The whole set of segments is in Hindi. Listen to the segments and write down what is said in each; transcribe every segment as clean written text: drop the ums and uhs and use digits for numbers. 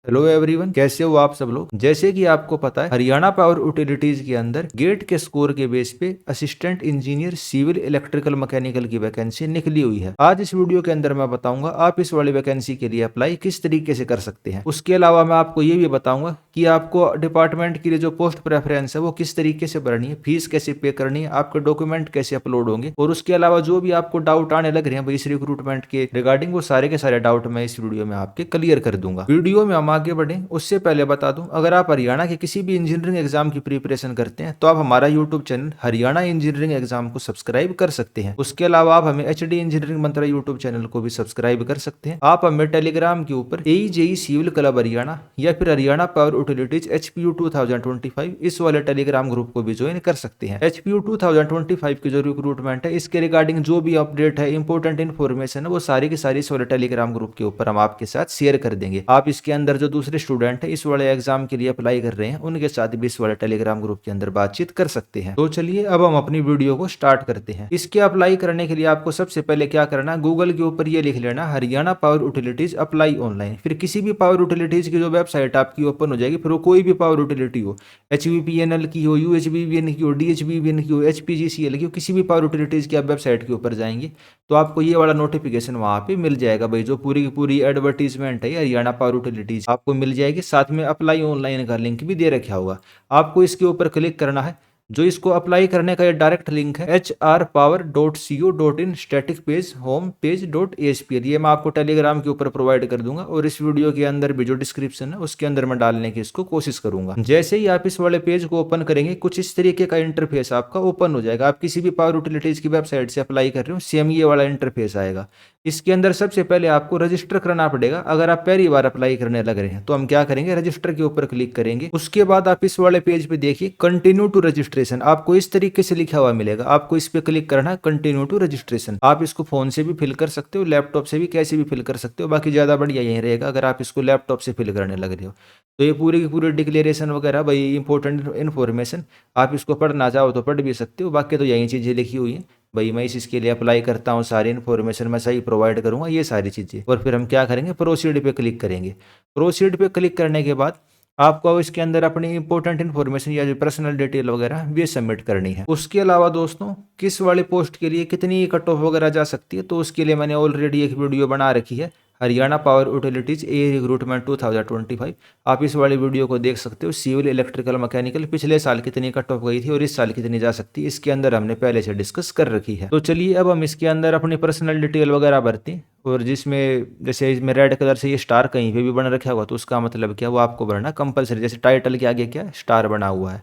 हेलो एवरीवन, कैसे हो आप सब लोग। जैसे कि आपको पता है, हरियाणा पावर यूटिलिटीज के अंदर गेट के स्कोर के बेस पे assistant engineer civil electrical mechanical की वैकेंसी निकली हुई है। आज इस वीडियो के अंदर मैं बताऊंगा आप इस वाली वैकेंसी के लिए अप्लाई किस तरीके से कर सकते हैं। उसके अलावा मैं आपको ये भी बताऊंगा कि आपको डिपार्टमेंट के लिए जो पोस्ट प्रेफरेंस है वो किस तरीके से भरनी है, फीस कैसे पे करनी है, आपके डॉक्यूमेंट कैसे अपलोड होंगे, और उसके अलावा जो भी आपको डाउट आने लग रहे हैं इस रिक्रूटमेंट के रिगार्डिंग, वो सारे के सारे डाउट मैं इस वीडियो में आपके क्लियर कर दूंगा। वीडियो में हम आगे बढ़े उससे पहले बता दूं, अगर आप हरियाणा के किसी भी इंजीनियरिंग एग्जाम की प्रिपरेशन करते हैं तो आप हमारा YouTube channel Haryana engineering exam को सब्सक्राइब कर सकते हैं। उसके अलावा आप हमें एचडी इंजीनियरिंग मंत्रा यूट्यूब चैनल को भी सब्सक्राइब कर सकते हैं। आप हमें टेलीग्राम के ऊपर AEJE सिविल क्लब हरियाणा या फिर हरियाणा पावर यूटिलिटीज HPU 2025 इस वाले टेलीग्राम ग्रुप को भी ज्वाइन कर सकते हैं। HPU 2025 की जो रिक्रूटमेंट है इसके रिगार्डिंग जो भी अपडेट है, इंपॉर्टेंट इन्फॉर्मेशन है, वो सारी की सारी इस वाले टेलीग्राम ग्रुप के ऊपर हम आपके साथ शेयर कर देंगे। आप इसके अंदर जो दूसरे स्टूडेंट है इस वाले एग्जाम के लिए अप्लाई कर रहे हैं उनके साथ भी इस वाले टेलीग्राम ग्रुप के अंदर बातचीत कर सकते हैं। तो चलिए अब हम अपनी वीडियो को स्टार्ट करते हैं। इसके अप्लाई करने के लिए आपको सबसे पहले क्या करना है, गूगल के ऊपर ये लिख लेना Haryana power utilities apply online. फिर किसी भी पावर यूटिलिटीज की जो वेबसाइट आपकी ओपन हो जाएगी, फिर वो कोई भी पावर यूटिलिटी हो, HVPNL की हो, UHBVN की हो, DHBVN की हो, HPGCL की हो, किसी भी पावर यूटिलिटीज की आप वेबसाइट के ऊपर जाएंगे तो आपको ये वाला नोटिफिकेशन वहां पे मिल जाएगा भाई, जो पूरी की पूरी एडवर्टीजमेंट है हरियाणा पावर यूटिलिटीज आपको मिल जाएगी। साथ में अप्लाई ऑनलाइन का लिंक भी दे रखा होगा, आपको इसके ऊपर क्लिक करना है। जो इसको अप्लाई करने का ये डायरेक्ट लिंक है hrpower.co.in static page home page .aspl, ये मैं आपको टेलीग्राम के ऊपर प्रोवाइड कर दूंगा और इस वीडियो के अंदर भी जो डिस्क्रिप्शन है उसके अंदर मैं डालने की इसको कोशिश करूंगा। जैसे ही आप इस वाले पेज को ओपन करेंगे कुछ इस तरीके का इंटरफेस आपका ओपन हो जाएगा। आप किसी भी पावर यूटिलिटीज की वेबसाइट से अप्लाई कर रहे हो, सेम ये वाला इंटरफेस आएगा। इसके अंदर सबसे पहले आपको रजिस्टर करना पड़ेगा। अगर आप पहली बार अप्लाई करने लग रहे हैं तो हम क्या करेंगे, रजिस्टर के ऊपर क्लिक करेंगे। उसके बाद आप इस वाले पेज पे देखिए कंटिन्यू टू रजिस्ट्रेशन, आपको इस तरीके से लिखा हुआ मिलेगा। आपको इस पे क्लिक करना है, कंटिन्यू टू रजिस्ट्रेशन। आप इसको फोन से भी फिल कर सकते हो, लैपटॉप से भी कैसे भी फिल कर सकते हो, बाकी ज्यादा बढ़िया यही रहेगा अगर आप इसको लैपटॉप से फिल करने लग रहे हो। तो ये पूरी की पूरी डिक्लेरेशन वगैरह भाई इंपॉर्टेंट इन्फॉर्मेशन, आप इसको पढ़ना चाहो तो पढ़ भी सकते हो, बाकी तो यही चीजें लिखी हुई है भाई। मैं इसके लिए अप्लाई करता हूँ, सारी इन्फॉर्मेशन मैं सही प्रोवाइड करूंगा, ये सारी चीज़ें। और फिर हम क्या करेंगे, प्रोसीड पे क्लिक करेंगे। प्रोसीड पे क्लिक करने के बाद आपको इसके अंदर अपनी इंपॉर्टेंट इन्फॉर्मेशन या जो पर्सनल डिटेल वगैरह भी सबमिट करनी है। उसके अलावा दोस्तों किस वाले पोस्ट के लिए कितनी कट ऑफ वगैरह जा सकती है, तो उसके लिए मैंने ऑलरेडी एक वीडियो बना रखी है, हरियाणा पावर यूटिलिटीज ए रिक्रूटमेंट 2025। आप इस वाली वीडियो को देख सकते हो। सिविल इलेक्ट्रिकल मैकेनिकल पिछले साल कितनी कट ऑफ गई थी और इस साल कितनी जा सकती है, इसके अंदर हमने पहले से डिस्कस कर रखी है। तो चलिए अब हम इसके अंदर अपनी पर्सनल डिटेल वगैरह भरते हैं, और जिसमें जैसे इसमें रेड कलर से ये स्टार कहीं पे भी बन रखा होगा तो उसका मतलब क्या, वो आपको भरना कंपलसरी। जैसे टाइटल के आगे क्या स्टार बना हुआ है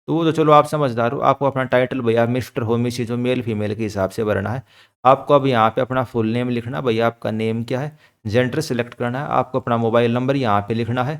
तो वो तो चलो आप समझदार हो, आपको अपना टाइटल भैया मिस्टर हो मिसिज हो मेल फीमेल के हिसाब से भरना है। आपको अब यहाँ पे अपना फुल नेम लिखना, भैया आपका नेम क्या है, जेंडर सेलेक्ट करना है, आपको अपना मोबाइल नंबर यहाँ पे लिखना है,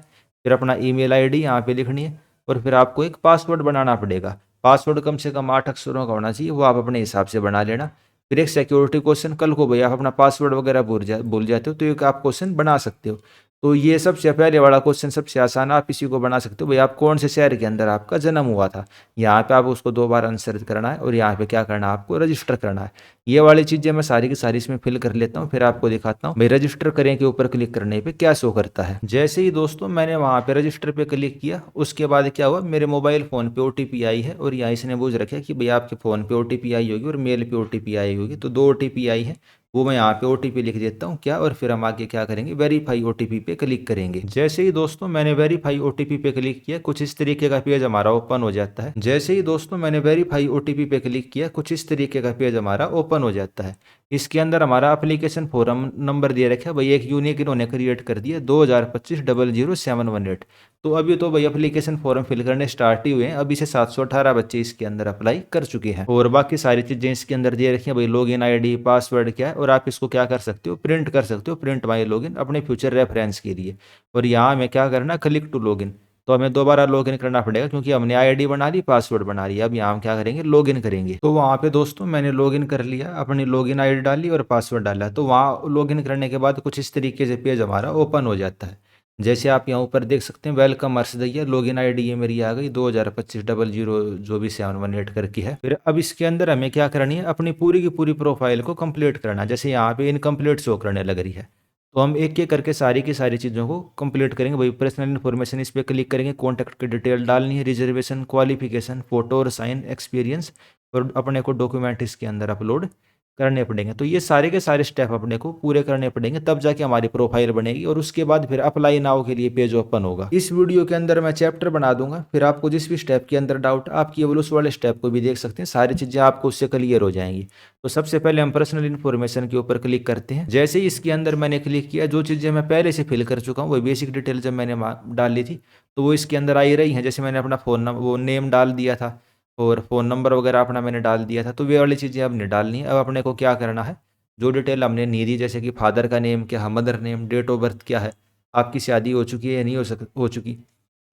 फिर अपना ईमेल आईडी यहाँ पे लिखनी है, और फिर आपको एक पासवर्ड बनाना पड़ेगा। पासवर्ड कम से कम 8 अक्षरों का होना चाहिए, वो आप अपने हिसाब से बना लेना। फिर एक सिक्योरिटी क्वेश्चन, कल को भैया आप अपना पासवर्ड वगैरह भूल जाते हो तो एक आप क्वेश्चन बना सकते हो। तो ये सबसे पहले वाला क्वेश्चन सबसे आसान, आप इसी को बना सकते हो, भाई आप कौन से शहर के अंदर आपका जन्म हुआ था। यहाँ पे आप उसको 2 बार आंसर करना है और यहाँ पे क्या करना है, आपको रजिस्टर करना है। ये वाली चीजें मैं सारी की सारी इसमें फिल कर लेता हूँ, फिर आपको दिखाता हूँ भाई रजिस्टर करें के ऊपर क्लिक करने पे क्या शो करता है। जैसे ही दोस्तों मैंने वहाँ पे रजिस्टर पे क्लिक किया, उसके बाद क्या हुआ, मेरे मोबाइल फोन पे OTP आई है, और यहाँ इसने बोझ रखा है कि भैया आपके फोन पे OTP आई होगी और मेल पे OTP आई होगी। तो 2 OTP आई है, वो मैं यहाँ पे OTP लिख देता हूँ क्या, और फिर हम आगे क्या करेंगे, वेरीफाई OTP पे क्लिक करेंगे। जैसे ही दोस्तों मैंने वेरीफाई OTP पे क्लिक किया, कुछ इस तरीके का पेज हमारा ओपन हो जाता है। जैसे ही दोस्तों मैंने वेरीफाई OTP पे क्लिक किया, कुछ इस तरीके का पेज हमारा ओपन हो जाता है। इसके अंदर हमारा एप्लीकेशन फॉर्म नंबर दे रखा है भाई, एक यूनिक इन्होंने क्रिएट कर दिया 2025 00718। तो अभी तो भाई एप्लीकेशन फॉर्म फिल करने स्टार्ट ही हुए हैं, अभी से 718 बच्चे इसके अंदर अप्लाई कर चुके हैं, और बाकी सारी चीजें इसके अंदर दे रखी हैं भाई, लॉगिन आईडी पासवर्ड क्या है, और आप इसको क्या कर सकते हो, प्रिंट कर सकते हो, प्रिंट माई लॉगिन अपने फ्यूचर रेफरेंस के लिए। और यहाँ हमें क्या करना, क्लिक टू लॉगिन, तो हमें दोबारा लॉगिन करना पड़ेगा क्योंकि हमने आईडी बना ली, पासवर्ड बना लिया। अब यहाँ हम क्या करेंगे, लॉगिन करेंगे। तो वहाँ पे दोस्तों मैंने लॉगिन कर लिया, अपनी लॉगिन आईडी डाली और पासवर्ड डाला। तो वहाँ लॉगिन करने के बाद कुछ इस तरीके से पेज हमारा ओपन हो जाता है। जैसे आप यहाँ ऊपर देख सकते हैं, वेलकम अर्षदैया, लॉगिन आईडी ये मेरी आ गई 2025 जो भी 718 करके है। फिर अब इसके अंदर हमें क्या करनी है, अपनी पूरी की पूरी प्रोफाइल को कंप्लीट करना है। जैसे यहाँ पे इनकम्प्लीट शो करने लग रही है, तो हम एक एक करके सारी की सारी चीज़ों को कंप्लीट करेंगे। भाई पर्सनल इन्फॉर्मेशन इस पर क्लिक करेंगे, कॉन्टैक्ट की डिटेल डालनी है, रिजर्वेशन, क्वालिफिकेशन, फोटो और साइन, एक्सपीरियंस और अपने को डॉक्यूमेंट इसके अंदर अपलोड करने पड़ेंगे। तो ये सारे के सारे स्टेप अपने को पूरे करने पड़ेंगे, तब जाके हमारी प्रोफाइल बनेगी और उसके बाद फिर अप्लाई नाउ के लिए पेज ओपन होगा। इस वीडियो के अंदर मैं चैप्टर बना दूंगा, फिर आपको जिस भी स्टेप के अंदर डाउट, आप केवल उस वाले स्टेप को भी देख सकते हैं, सारी चीज़ें आपको उससे क्लियर हो जाएंगी। तो सबसे पहले हम पर्सनल इन्फॉर्मेशन के ऊपर क्लिक करते हैं। जैसे ही इसके अंदर मैंने क्लिक किया, जो चीज़ें मैं पहले से फिल कर चुका हूँ, वही बेसिक डिटेल जब मैंने डाली थी तो वो इसके अंदर आ ही रही हैं। जैसे मैंने अपना फ़ोन नंबर, वो नेम डाल दिया था और फ़ोन नंबर वगैरह अपना मैंने डाल दिया था, तो वे वाली चीज़ें अब नहीं डालनी है। अब अपने को क्या करना है, जो डिटेल हमने नहीं दी, जैसे कि फादर का नेम क्या है, mother name, date of birth क्या है, आपकी शादी हो चुकी है या नहीं हो चुकी,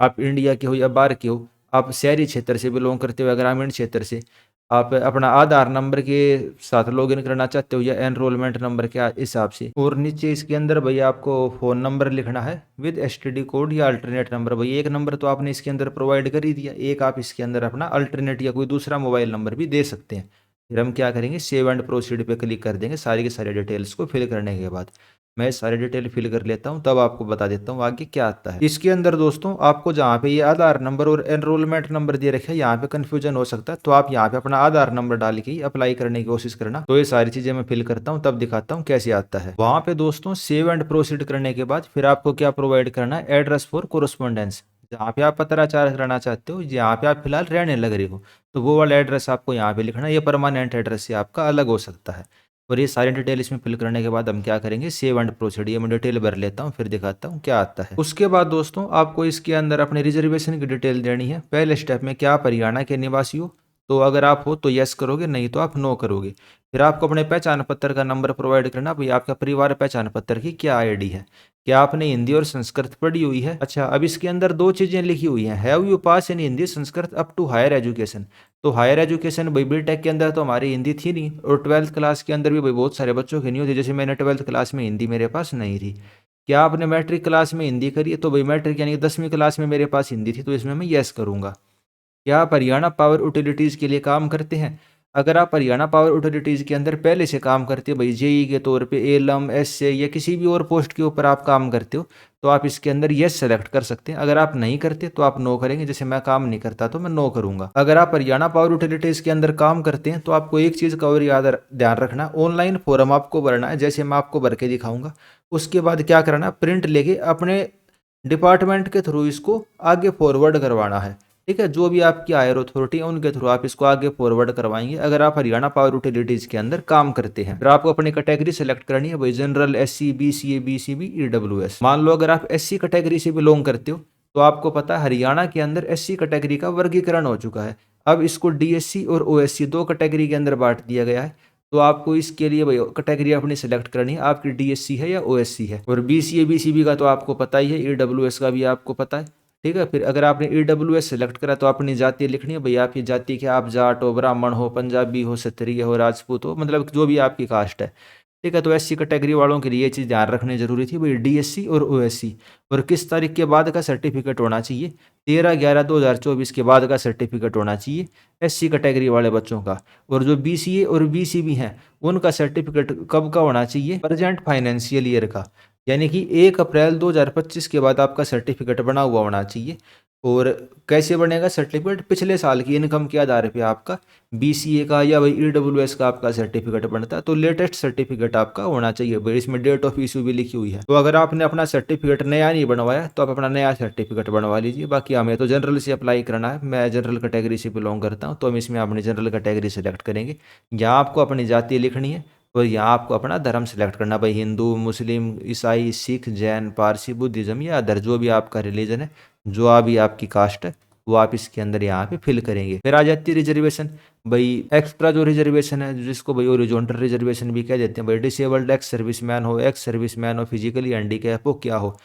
आप इंडिया के हो या बाहर के हो, आप शहरी क्षेत्र से बिलोंग करते हो या ग्रामीण क्षेत्र से, आप अपना आधार नंबर के साथ लॉगिन करना चाहते हो या एनरोलमेंट नंबर के हिसाब से। और नीचे इसके अंदर भैया आपको फ़ोन नंबर लिखना है विद एसटीडी कोड या अल्टरनेट नंबर। भैया एक नंबर तो आपने इसके अंदर प्रोवाइड कर ही दिया, एक आप इसके अंदर अपना अल्टरनेट या कोई दूसरा मोबाइल नंबर भी दे सकते हैं। फिर हम क्या करेंगे, सेव एंड प्रोसीड पे क्लिक कर देंगे सारी की सारी डिटेल्स को फिल करने के बाद। मैं सारी डिटेल फिल कर लेता हूँ, तब आपको बता देता हूँ आगे क्या आता है। इसके अंदर दोस्तों आपको जहाँ पे ये आधार नंबर और एनरोलमेंट नंबर दे रखे हैं, यहाँ पे कन्फ्यूजन हो सकता है, तो आप यहाँ पे अपना आधार नंबर डाल के ही अप्लाई करने की कोशिश करना। तो ये सारी चीजें मैं फिल करता हूँ, तब दिखाता हूँ कैसे आता है। वहाँ पे दोस्तों सेव एंड प्रोसीड करने के बाद फिर आपको क्या प्रोवाइड करना है, एड्रेस फॉर कोरस्पोंडेंस। जहाँ पे आप पत्राचार कराना चाहते हो, जहाँ पे आप फिलहाल रहने लग रहे हो, तो वो वाला एड्रेस आपको यहाँ पे लिखना है। ये परमानेंट एड्रेस से आपका अलग हो सकता है। और ये सारी डिटेल इसमें फिल करने के बाद हम क्या करेंगे, सेव एंड प्रोसीड। ये मैं डिटेल भर लेता हूँ, फिर दिखाता हूँ क्या आता है। उसके बाद दोस्तों आपको इसके अंदर अपने रिजर्वेशन की डिटेल देनी है। पहले स्टेप में क्या आप हरियाणा के निवासी हो, तो अगर आप हो तो यस करोगे, नहीं तो आप नो करोगे। फिर आपको अपने पहचान पत्र का नंबर प्रोवाइड करना। भाई आपका परिवार पहचान पत्र की क्या आईडी है, क्या आपने हिंदी और संस्कृत पढ़ी हुई है। अच्छा, अब इसके अंदर दो चीजें लिखी हुई हैं, have you pass in Hindi Sanskrit up to higher education. तो हायर एजुकेशन भाई बीटेक के अंदर तो हमारी हिंदी थी नहीं, और ट्वेल्थ क्लास के अंदर भी भाई बहुत सारे बच्चों की नहीं होती। जैसे मैंने ट्वेल्थ क्लास में हिंदी मेरे पास नहीं थी। क्या आपने मैट्रिक क्लास में हिंदी करी है, तो भाई मैट्रिक यानी कि 10वीं क्लास में मेरे पास हिंदी थी, तो इसमें मैं यस करूंगा। क्या आप हरियाणा पावर यूटिलिटीज़ के लिए काम करते हैं। अगर आप हरियाणा पावर यूटिलिटीज़ के अंदर पहले से काम करते हो, भाई जेई के तौर पे, एलएम, एसए या किसी भी और पोस्ट के ऊपर आप काम करते हो, तो आप इसके अंदर यस सेलेक्ट कर सकते हैं। अगर आप नहीं करते तो आप नो करेंगे। जैसे मैं काम नहीं करता तो मैं नो करूंगा। अगर आप हरियाणा पावर यूटिलिटीज़ के अंदर काम करते हैं तो आपको एक चीज़ का और ध्यान रखना, ऑनलाइन फॉर्म आपको भरना है, जैसे मैं आपको भर के दिखाऊंगा। उसके बाद क्या करना, प्रिंट लेके अपने डिपार्टमेंट के थ्रू इसको आगे फॉरवर्ड करवाना है। ठीक है, जो भी आपकी हायर अथॉरिटी है उनके थ्रू आप इसको आगे फॉरवर्ड करवाएंगे, अगर आप हरियाणा पावर यूटिलिटीज के अंदर काम करते हैं। फिर आपको अपनी कैटेगरी सेलेक्ट करनी है, भाई general, SC, BCA, BCB, EWS. मान लो अगर आप एससी कैटेगरी से बिलोंग करते हो, तो आपको पता है हरियाणा के अंदर एससी कैटेगरी का वर्गीकरण हो चुका है। अब इसको डीएससी और ओएससी दो कैटेगरी के अंदर बांट दिया गया है। तो आपको इसके लिए भाई कैटेगरी अपनी सेलेक्ट करनी है, आपकी डीएससी है या ओएससी है। और बीसीए बीसीबी का तो आपको पता ही है, ईडब्ल्यूएस का भी आपको पता है। ठीक है, फिर अगर आपने ईडब्ल्यूएस सेलेक्ट करा तो अपनी जाति लिखनी है। भाई आपकी जाति क्या, आप जाट हो, ब्राह्मण हो, पंजाबी हो, क्षत्रिय हो, राजपूत हो, मतलब जो भी आपकी कास्ट है। ठीक है, तो एससी कैटेगरी वालों के लिए ये चीज़ ध्यान रखनी जरूरी थी, भाई डीएससी और ओएससी। और किस तारीख के बाद का सर्टिफिकेट होना चाहिए, 13/11/2024 के बाद का सर्टिफिकेट होना चाहिए एससी कैटेगरी वाले बच्चों का। और जो बीसीए और बीसीबी हैं उनका सर्टिफिकेट कब का होना चाहिए, प्रेजेंट फाइनेंशियल ईयर का, यानी कि 1 अप्रैल 2025 के बाद आपका सर्टिफिकेट बना हुआ होना चाहिए। और कैसे बनेगा सर्टिफिकेट, पिछले साल की इनकम के आधार पे आपका बीसीए का या भाई ईडब्ल्यूएस का आपका सर्टिफिकेट बनता है। तो लेटेस्ट सर्टिफिकेट आपका होना चाहिए भाई, इसमें डेट ऑफ इशू भी लिखी हुई है। तो अगर आपने अपना सर्टिफिकेट नया नहीं बनवाया तो आप अपना नया सर्टिफिकेट बनवा लीजिए। बाकी हमें तो जनरल से अप्लाई करना है, मैं जनरल कैटेगरी से बिलोंग करता हूँ, तो हम इसमें अपनी जनरल कैटेगरी सेलेक्ट करेंगे। यहाँ आपको अपनी जाति लिखनी है और यहाँ आपको अपना धर्म सेलेक्ट करना, भाई हिंदू, मुस्लिम, ईसाई, सिख, जैन, पारसी, बुद्धिज्म या अदर जो भी आपका रिलीजन है, जो भी आपकी कास्ट है, वो आप इसके अंदर यहाँ पे फिल करेंगे। फिर आ जाती है रिजर्वेशन। भाई एक्स्ट्रा जो रिजर्वेशन है, जिसको भाई ओरिजोनटल रिजर्वेशन भी कह देते हैं, भाई डिसेबल्ड, एक्स सर्विसमैन हो, एक्स सर्विसमैन हो, फिजिकली हैंडीकैप हो, क्या हो,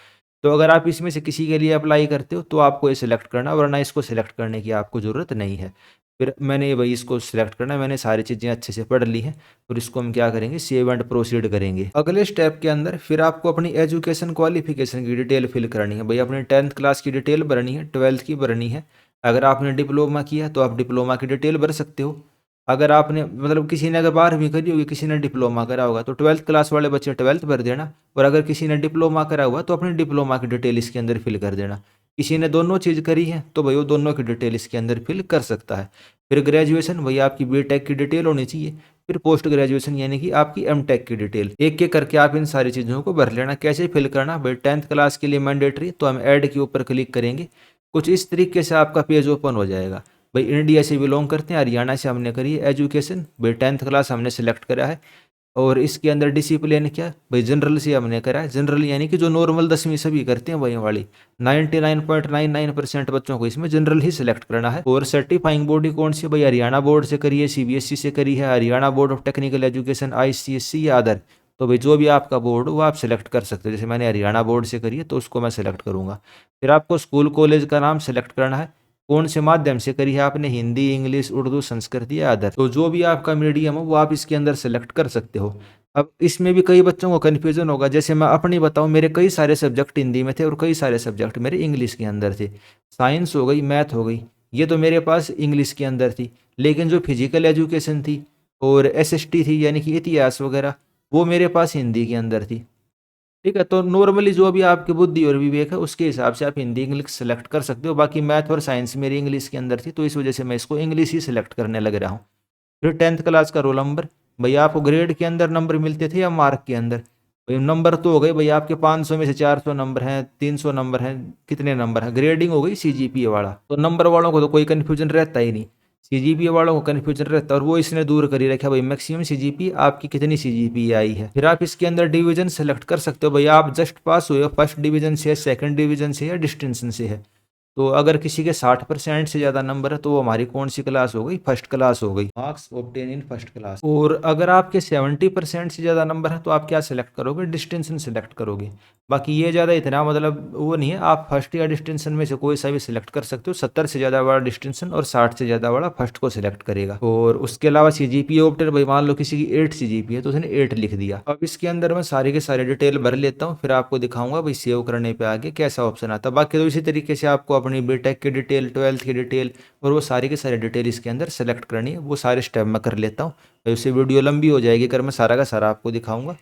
तो अगर आप इसमें से किसी के लिए अप्लाई करते हो तो आपको ये सिलेक्ट करना, वरना इसको सिलेक्ट करने की आपको ज़रूरत नहीं है। फिर मैंने भाई इसको सिलेक्ट करना है, मैंने सारी चीज़ें अच्छे से पढ़ ली हैं। और इसको हम क्या करेंगे, सेव एंड प्रोसीड करेंगे। अगले स्टेप के अंदर फिर आपको अपनी एजुकेशन क्वालिफिकेशन की डिटेल फिल करनी है। भाई अपने 10th क्लास की डिटेल भरनी है, 12th की भरनी है। अगर आपने डिप्लोमा किया तो आप डिप्लोमा की डिटेल भर सकते हो। अगर आपने मतलब किसी ने अगर 12वीं करी होगी, किसी ने डिप्लोमा करा होगा, तो 12th क्लास वाले बच्चे 12th भर देना, और अगर किसी ने डिप्लोमा करा हुआ तो अपनी डिप्लोमा की डिटेल इसके अंदर फिल कर देना। किसी ने दोनों चीज़ करी है तो भाई वो दोनों की डिटेल इसके अंदर फिल कर सकता है। फिर ग्रेजुएशन, भैया आपकी बीटेक की डिटेल होनी चाहिए। फिर पोस्ट ग्रेजुएशन यानी कि आपकी एमटेक की डिटेल, एक एक करके आप इन सारी चीज़ों को भर लेना। कैसे फिल करना भाई, 10th क्लास के लिए मैंडेटरी, तो हम ऐड के ऊपर क्लिक करेंगे, कुछ इस तरीके से आपका पेज ओपन हो जाएगा। भाई इंडिया से बिलोंग करते हैं, हरियाणा से हमने करी है एजुकेशन, भाई 10th क्लास हमने सेलेक्ट करा है। और इसके अंदर डिसिप्लिन क्या, भाई जनरल से हमने करा है। जनरल यानी कि जो नॉर्मल 10वीं सभी करते हैं वही वाली, 99.99% बच्चों को इसमें जनरल ही सिलेक्ट करना है। और सर्टिफाइंग बॉडी कौन सी, भाई हरियाणा बोर्ड से करी है, सीबीएसई से करी है, Haryana board of technical education, ICSE या अदर। तो भाई जो भी आपका बोर्ड हो वो आप सेलेक्ट कर सकते हो। जैसे मैंने हरियाणा बोर्ड से करी है तो उसको मैं सेलेक्ट करूंगा। फिर आपको स्कूल कॉलेज का नाम सेलेक्ट करना है, कौन से माध्यम से करी है आपने, हिंदी, इंग्लिश, उर्दू, संस्कृत या अदर। तो जो भी आपका मीडियम हो वो आप इसके अंदर सेलेक्ट कर सकते हो। अब इसमें भी कई बच्चों को कन्फ्यूजन होगा, जैसे मैं अपनी बताऊं, मेरे कई सारे सब्जेक्ट हिंदी में थे और कई सारे सब्जेक्ट मेरे इंग्लिश के अंदर थे। साइंस हो गई, मैथ हो गई, ये तो मेरे पास इंग्लिश के अंदर थी। लेकिन जो फिजिकल एजुकेशन थी और एसएसटी थी यानी कि इतिहास वगैरह, वो मेरे पास हिंदी के अंदर थी। ठीक है, तो नॉर्मली जो भी आपकी बुद्धि और विवेक है उसके हिसाब से आप हिंदी इंग्लिश सेलेक्ट कर सकते हो। बाकी मैथ और साइंस मेरी इंग्लिश के अंदर थी, तो इस वजह से मैं इसको इंग्लिश ही सिलेक्ट करने लग रहा हूँ। फिर 10th क्लास का रोल नंबर, भैया आपको ग्रेड के अंदर नंबर मिलते थे या मार्क के अंदर। भाई नंबर तो हो गए, भैया आपके 500 में से 400 नंबर हैं, 300 नंबर हैं, कितने नंबर हैं, ग्रेडिंग हो गई सीजीपीए वाला। तो नंबर वालों को तो कोई कन्फ्यूजन रहता ही नहीं, सीजीपीए वालों को कन्फ्यूजन रहता है, और वो इसने दूर कर ही रखा भाई मैक्सिमम सीजीपी आपकी कितनी सीजीपी आई है। फिर आप इसके अंदर डिवीजन सेलेक्ट कर सकते हो, भैया आप जस्ट पास हुए हो, फर्स्ट डिवीजन से, सेकंड डिवीजन से या डिस्टिंक्शन से है। तो अगर किसी के 60% से ज़्यादा नंबर है तो वो हमारी कौन सी क्लास हो गई, फर्स्ट क्लास हो गई, marks obtain in first class. और अगर आपके 70% से ज़्यादा नंबर है तो आप क्या सिलेक्ट करोगे, डिस्टिंक्शन सिलेक्ट करोगे। बाकी ये ज़्यादा इतना मतलब वो नहीं है, आप फर्स्ट या डिस्टिंक्शन में से कोई सा भी सिलेक्ट कर सकते हो। 70 से ज़्यादा वाला डिस्टिंक्शन और 60 से ज़्यादा वाला फर्स्ट को सिलेक्ट करेगा। और उसके अलावा सीजीपीए ऑप्टेन, भाई मान लो किसी की 8 सीजीपीए है तो उसने 8 लिख दिया। अब इसके अंदर मैं सारे के सारे डिटेल भर लेता हूँ, फिर आपको दिखाऊंगा भाई सेव करने पे आगे कैसा ऑप्शन आता है। बाकी तो इसी तरीके से आपको अपनी बीटेक की डिटेल, 12th की डिटेल और वो सारी के सारे डिटेल इसके अंदर सेलेक्ट करनी है। वो सारे स्टेप मैं कर लेता हूँ, भाई उससे वीडियो लंबी हो जाएगी अगर मैं सारा का सारा आपको दिखाऊंगा।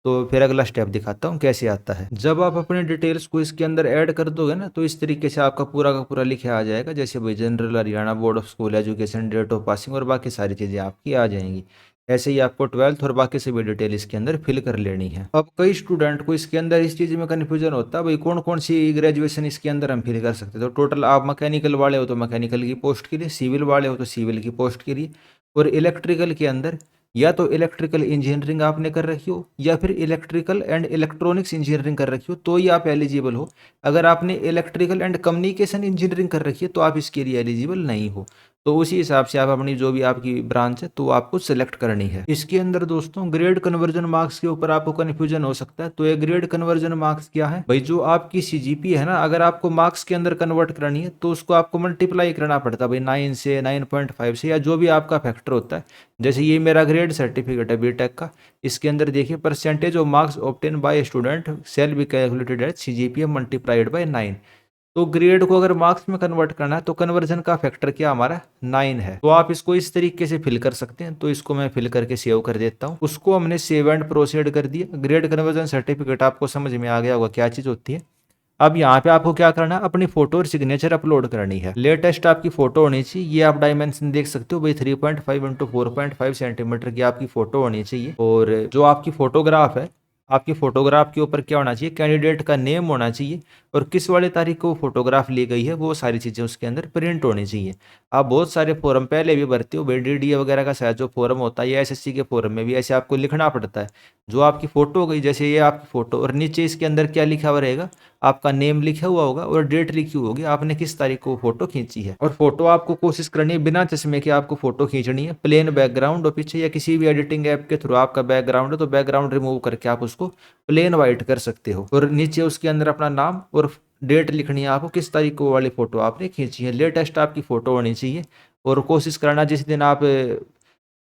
तो फिर अगला स्टेप दिखाता हूँ कैसे आता है। जब आप अपने डिटेल्स को इसके अंदर ऐड कर दोगे ना, तो इस तरीके से आपका पूरा का पूरा लिखे आ जाएगा, जैसे भाई general, Haryana board of school education, date of passing और बाकी सारी चीज़ें आपकी आ जाएंगी। ऐसे ही आपको 12th और बाकी सभी डिटेल इसके अंदर फिल कर लेनी है। अब कई स्टूडेंट को इसके अंदर इस चीज़ में कन्फ्यूजन होता है, भाई कौन कौन सी ग्रेजुएशन इसके अंदर हम फिल कर सकते हैं। तो टोटल आप मैकेनिकल वाले हो तो मैकेनिकल की पोस्ट के लिए, सिविल वाले हो तो सिविल की पोस्ट के लिए, और इलेक्ट्रिकल के अंदर या तो इलेक्ट्रिकल इंजीनियरिंग आपने कर रखी हो या फिर इलेक्ट्रिकल एंड इलेक्ट्रॉनिक्स इंजीनियरिंग कर रखी हो तो ही आप एलिजिबल हो। अगर आपने इलेक्ट्रिकल एंड कम्युनिकेशन इंजीनियरिंग कर रखी है तो आप इसके लिए एलिजिबल नहीं हो। तो उसी हिसाब से आप अपनी जो भी आपकी ब्रांच है तो वो आपको सेलेक्ट करनी है। इसके अंदर दोस्तों ग्रेड कन्वर्जन मार्क्स के ऊपर आपको कन्फ्यूजन हो सकता है। तो ये ग्रेड कन्वर्जन मार्क्स क्या है, भाई जो आपकी सीजीपी है ना, अगर आपको मार्क्स के अंदर कन्वर्ट करनी है तो उसको आपको मल्टीप्लाई करना पड़ता है भाई 9 से, 9.5 से, या जो भी आपका फैक्टर होता है। जैसे ये मेरा ग्रेड सर्टिफिकेट है बीटेक का, इसके अंदर देखिए percentage of marks obtain by student shall be calculated as CGPA multiplied by 9। तो ग्रेड को अगर मार्क्स में कन्वर्ट करना है तो कन्वर्जन का फैक्टर क्या हमारा 9 है। तो आप इसको इस तरीके से फिल कर सकते हैं। तो इसको मैं फिल करके सेव कर देता हूँ। उसको हमने सेव एंड प्रोसीड कर दिया। ग्रेड कन्वर्जन सर्टिफिकेट आपको समझ में आ गया होगा क्या चीज़ होती है। अब यहाँ पे आपको क्या करना है, अपनी फोटो और सिग्नेचर अपलोड करनी है। लेटेस्ट आपकी फोटो होनी चाहिए, ये आप डायमेंशन देख सकते हो भाई 3.5 इंटू 4.5 सेंटीमीटर की आपकी फोटो होनी चाहिए। और जो आपकी फोटोग्राफ है, आपकी फोटोग्राफ के ऊपर क्या होना चाहिए, कैंडिडेट का नेम होना चाहिए और किस वाले तारीख को फोटोग्राफ ली गई है वो सारी चीज़ें उसके अंदर प्रिंट होनी चाहिए। आप बहुत सारे फॉर्म पहले भी भरते हो भाई, डीडीए वगैरह का शायद जो फॉर्म होता है या एसएससी के फॉर्म में भी ऐसे आपको लिखना पड़ता है। जो आपकी फ़ोटो हो गई, जैसे ये आपकी फ़ोटो, और नीचे इसके अंदर क्या लिखा हुआ रहेगा, आपका नेम लिखा हुआ होगा और डेट लिखी होगी, आपने किस तारीख को फोटो खींची है। और फोटो आपको कोशिश करनी है बिना चश्मे के आपको फोटो खींचनी है, प्लेन बैकग्राउंड और पीछे, या किसी भी एडिटिंग ऐप के थ्रू आपका बैकग्राउंड है तो बैकग्राउंड रिमूव करके आप उसको प्लेन वाइट कर सकते हो। और नीचे उसके अंदर अपना नाम और डेट लिखनी है आपको, किस तारीख को वाली फोटो आपने खींची है। लेटेस्ट आपकी फोटो होनी चाहिए और कोशिश करना जिस दिन आप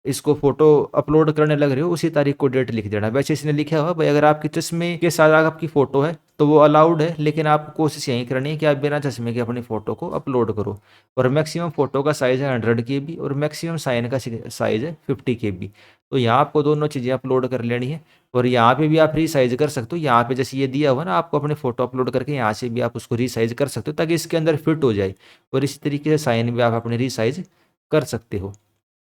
इसको फोटो अपलोड करने लग रहे हो उसी तारीख को डेट लिख देना। वैसे इसने लिखा हुआ भाई अगर आपके चश्मे के साथ आपकी फ़ोटो है तो वो अलाउड है, लेकिन आपको कोशिश यही करनी है कि आप बिना चश्मे के अपनी फ़ोटो को अपलोड करो। और मैक्सिमम फ़ोटो का साइज़ है 100 KB और मैक्सिमम साइन का साइज़ है 50 KB। तो यहाँ आपको दोनों चीज़ें अपलोड कर लेनी है। और यहाँ पे भी आप रीसाइज कर सकते हो, यहाँ पे जैसे ये दिया हुआ ना आपको अपनी फ़ोटो अपलोड करके यहाँ से भी आप उसको रीसाइज कर सकते हो ताकि इसके अंदर फिट हो जाए। और इसी तरीके से साइन भी आप अपने रीसाइज कर सकते हो।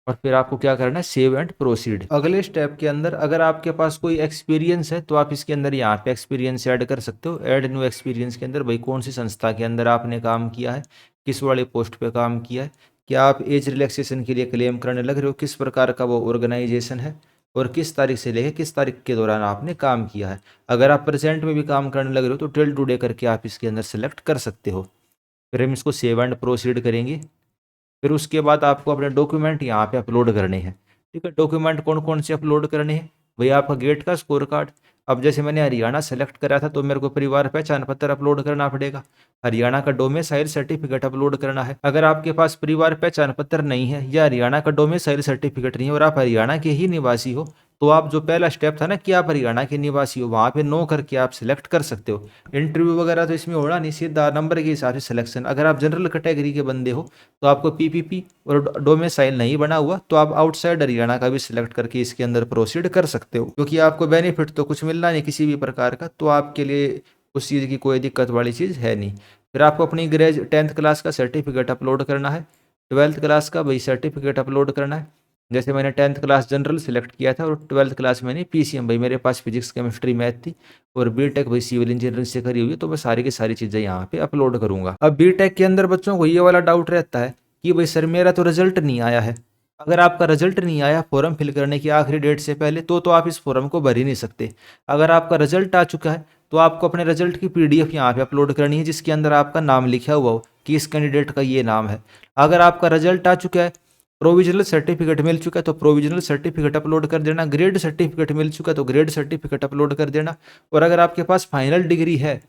और फिर आपको क्या करना है, सेव एंड प्रोसीड। अगले स्टेप के अंदर अगर आपके पास कोई एक्सपीरियंस है तो आप इसके अंदर यहाँ पे एक्सपीरियंस ऐड कर सकते हो। ऐड न्यू एक्सपीरियंस के अंदर भाई कौन सी संस्था के अंदर आपने काम किया है, किस वाले पोस्ट पे काम किया है, क्या आप एज रिलैक्सेशन के लिए क्लेम करने लग रहे हो, किस प्रकार का वो ऑर्गेनाइजेशन है और किस तारीख से लेकर किस तारीख के दौरान आपने काम किया है। अगर आप प्रेजेंट में भी काम करने लग रहे हो तो टिल टुडे करके आप इसके अंदर सेलेक्ट कर सकते हो। फिर हम इसको सेव एंड प्रोसीड करेंगे। फिर उसके बाद आपको अपने डॉक्यूमेंट यहाँ पे अपलोड करने हैं। ठीक है, डॉक्यूमेंट कौन कौन से अपलोड करने हैं, भैया आपका गेट का स्कोर कार्ड। अब जैसे मैंने हरियाणा सेलेक्ट करा था तो मेरे को परिवार पहचान पत्र अपलोड करना पड़ेगा। हरियाणा का डोमिसाइल सर्टिफिकेट अपलोड करना है। अगर आपके पास परिवार पहचान पत्र नहीं है या हरियाणा का डोमिसाइल सर्टिफिकेट नहीं है और आप हरियाणा के ही निवासी हो तो आप जो पहला स्टेप था ना कि आप हरियाणा के निवासी हो, वहाँ पे नो करके आप सिलेक्ट कर सकते हो। इंटरव्यू वगैरह तो इसमें होना नहीं, सीधा नंबर के हिसाब से सिलेक्शन। अगर आप जनरल कैटेगरी के बंदे हो तो आपको पीपीपी और डोमिसाइल नहीं बना हुआ तो आप आउटसाइड हरियाणा का भी सिलेक्ट करके इसके अंदर प्रोसीड कर सकते हो, क्योंकि आपको बेनिफिट तो कुछ मिलना नहीं किसी भी प्रकार का, तो आपके लिए उस चीज़ की कोई दिक्कत वाली चीज़ है नहीं। फिर आपको अपनी 10th क्लास का सर्टिफिकेट अपलोड करना है, 12th क्लास का भाई सर्टिफिकेट अपलोड करना है। जैसे मैंने 10th क्लास जनरल सेलेक्ट किया था और 12th क्लास मैंने पीसीएम, भाई मेरे पास फिजिक्स केमिस्ट्री मैथ थी और बीटेक भाई सिविल इंजीनियरिंग से करी हुई है, तो मैं सारी की सारी चीज़ें यहाँ पे अपलोड करूँगा। अब बीटेक के अंदर बच्चों को ये वाला डाउट रहता है कि भाई सर मेरा तो रिजल्ट नहीं आया है। अगर आपका रिजल्ट नहीं आया फॉर्म फिल करने की आखिरी डेट से पहले तो आप इस फॉर्म को भर ही नहीं सकते। अगर आपका रिजल्ट आ चुका है तो आपको अपने रिजल्ट की पीडीएफ यहाँ पे अपलोड करनी है जिसके अंदर आपका नाम लिखा हुआ हो कि इस कैंडिडेट का ये नाम है। अगर आपका रिजल्ट आ चुका है, प्रोविजनल सर्टिफिकेट मिल चुका है तो प्रोविजनल सर्टिफिकेट अपलोड कर देना, ग्रेड सर्टिफिकेट मिल चुका है तो ग्रेड सर्टिफिकेट अपलोड कर देना। और अगर आपके पास फाइनल डिग्री है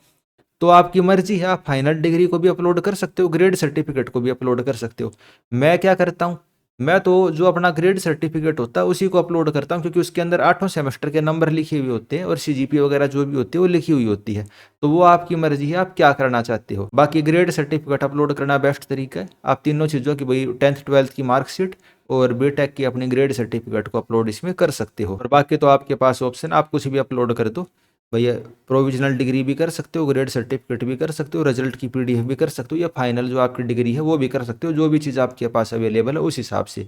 तो आपकी मर्जी है, आप फाइनल डिग्री को भी अपलोड कर सकते हो, ग्रेड सर्टिफिकेट को भी अपलोड कर सकते हो। मैं क्या करता हूँ, मैं तो जो अपना ग्रेड सर्टिफिकेट होता है उसी को अपलोड करता हूँ, क्योंकि उसके अंदर 8वें सेमेस्टर के नंबर लिखे हुए होते हैं और सीजीपी वगैरह जो भी होती है वो लिखी हुई होती है। तो वो आपकी मर्जी है आप क्या करना चाहते हो। बाकी ग्रेड सर्टिफिकेट अपलोड करना बेस्ट तरीका है। आप तीनों चीज़ों की भाई 10th 12th की मार्कशीट और बीटेक की अपनी ग्रेड सर्टिफिकेट को अपलोड इसमें कर सकते हो। और बाकी तो आपके पास ऑप्शन, आप कुछ भी अपलोड कर दो भैया। प्रोविजनल डिग्री भी कर सकते हो, ग्रेड सर्टिफिकेट भी कर सकते हो, रिजल्ट की पीडीएफ भी कर सकते हो, या फाइनल जो आपकी डिग्री है वो भी कर सकते हो। जो भी चीज़ आपके पास अवेलेबल है उस हिसाब से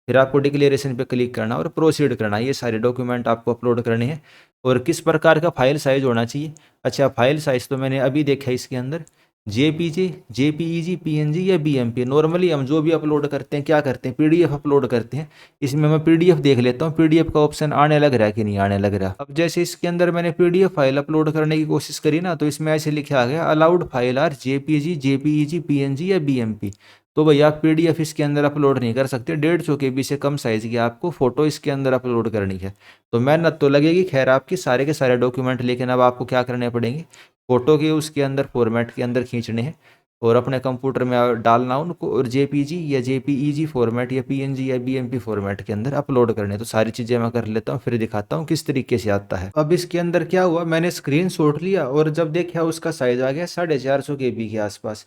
फिर आपको डिक्लेरेशन पे क्लिक करना और प्रोसीड करना। ये सारे डॉक्यूमेंट आपको अपलोड करने हैं। और किस प्रकार का फाइल साइज होना चाहिए, अच्छा फाइल साइज तो मैंने अभी देखा है इसके अंदर जेपीजी, जेपीईजी, पीएनजी या बीएमपी। नॉर्मली हम जो भी अपलोड करते हैं क्या करते हैं, पीडीएफ अपलोड करते हैं। इसमें मैं पीडीएफ देख लेता हूँ पीडीएफ का ऑप्शन आने लग रहा है कि नहीं आने लग रहा। अब जैसे इसके अंदर मैंने पीडीएफ फाइल अपलोड करने की कोशिश करी ना तो इसमें ऐसे लिखा आ गया allowed file are JPG, JPEG, PNG या बीएमपी। तो भैया आप पीडीएफ इसके अंदर अपलोड नहीं कर सकते, 150 KB से कम साइज़ की आपको फ़ोटो इसके अंदर अपलोड करनी है। तो मेहनत तो लगेगी, खैर आपकी सारे के सारे डॉक्यूमेंट, लेकिन अब आपको क्या करने पड़ेंगे, फ़ोटो के उसके अंदर फॉर्मेट के अंदर खींचने हैं और अपने कंप्यूटर में डालना उनको और जेपीजी या जेपीईजी फॉर्मेट या पीएनजी या बीएमपी फॉर्मेट के अंदर अपलोड करने। तो सारी चीज़ें मैं कर लेता हूँ फिर दिखाता हूँ किस तरीके से आता है। अब इसके अंदर क्या हुआ, मैंने स्क्रीनशॉट लिया और जब देखा उसका साइज़ आ गया 450 KB के आसपास।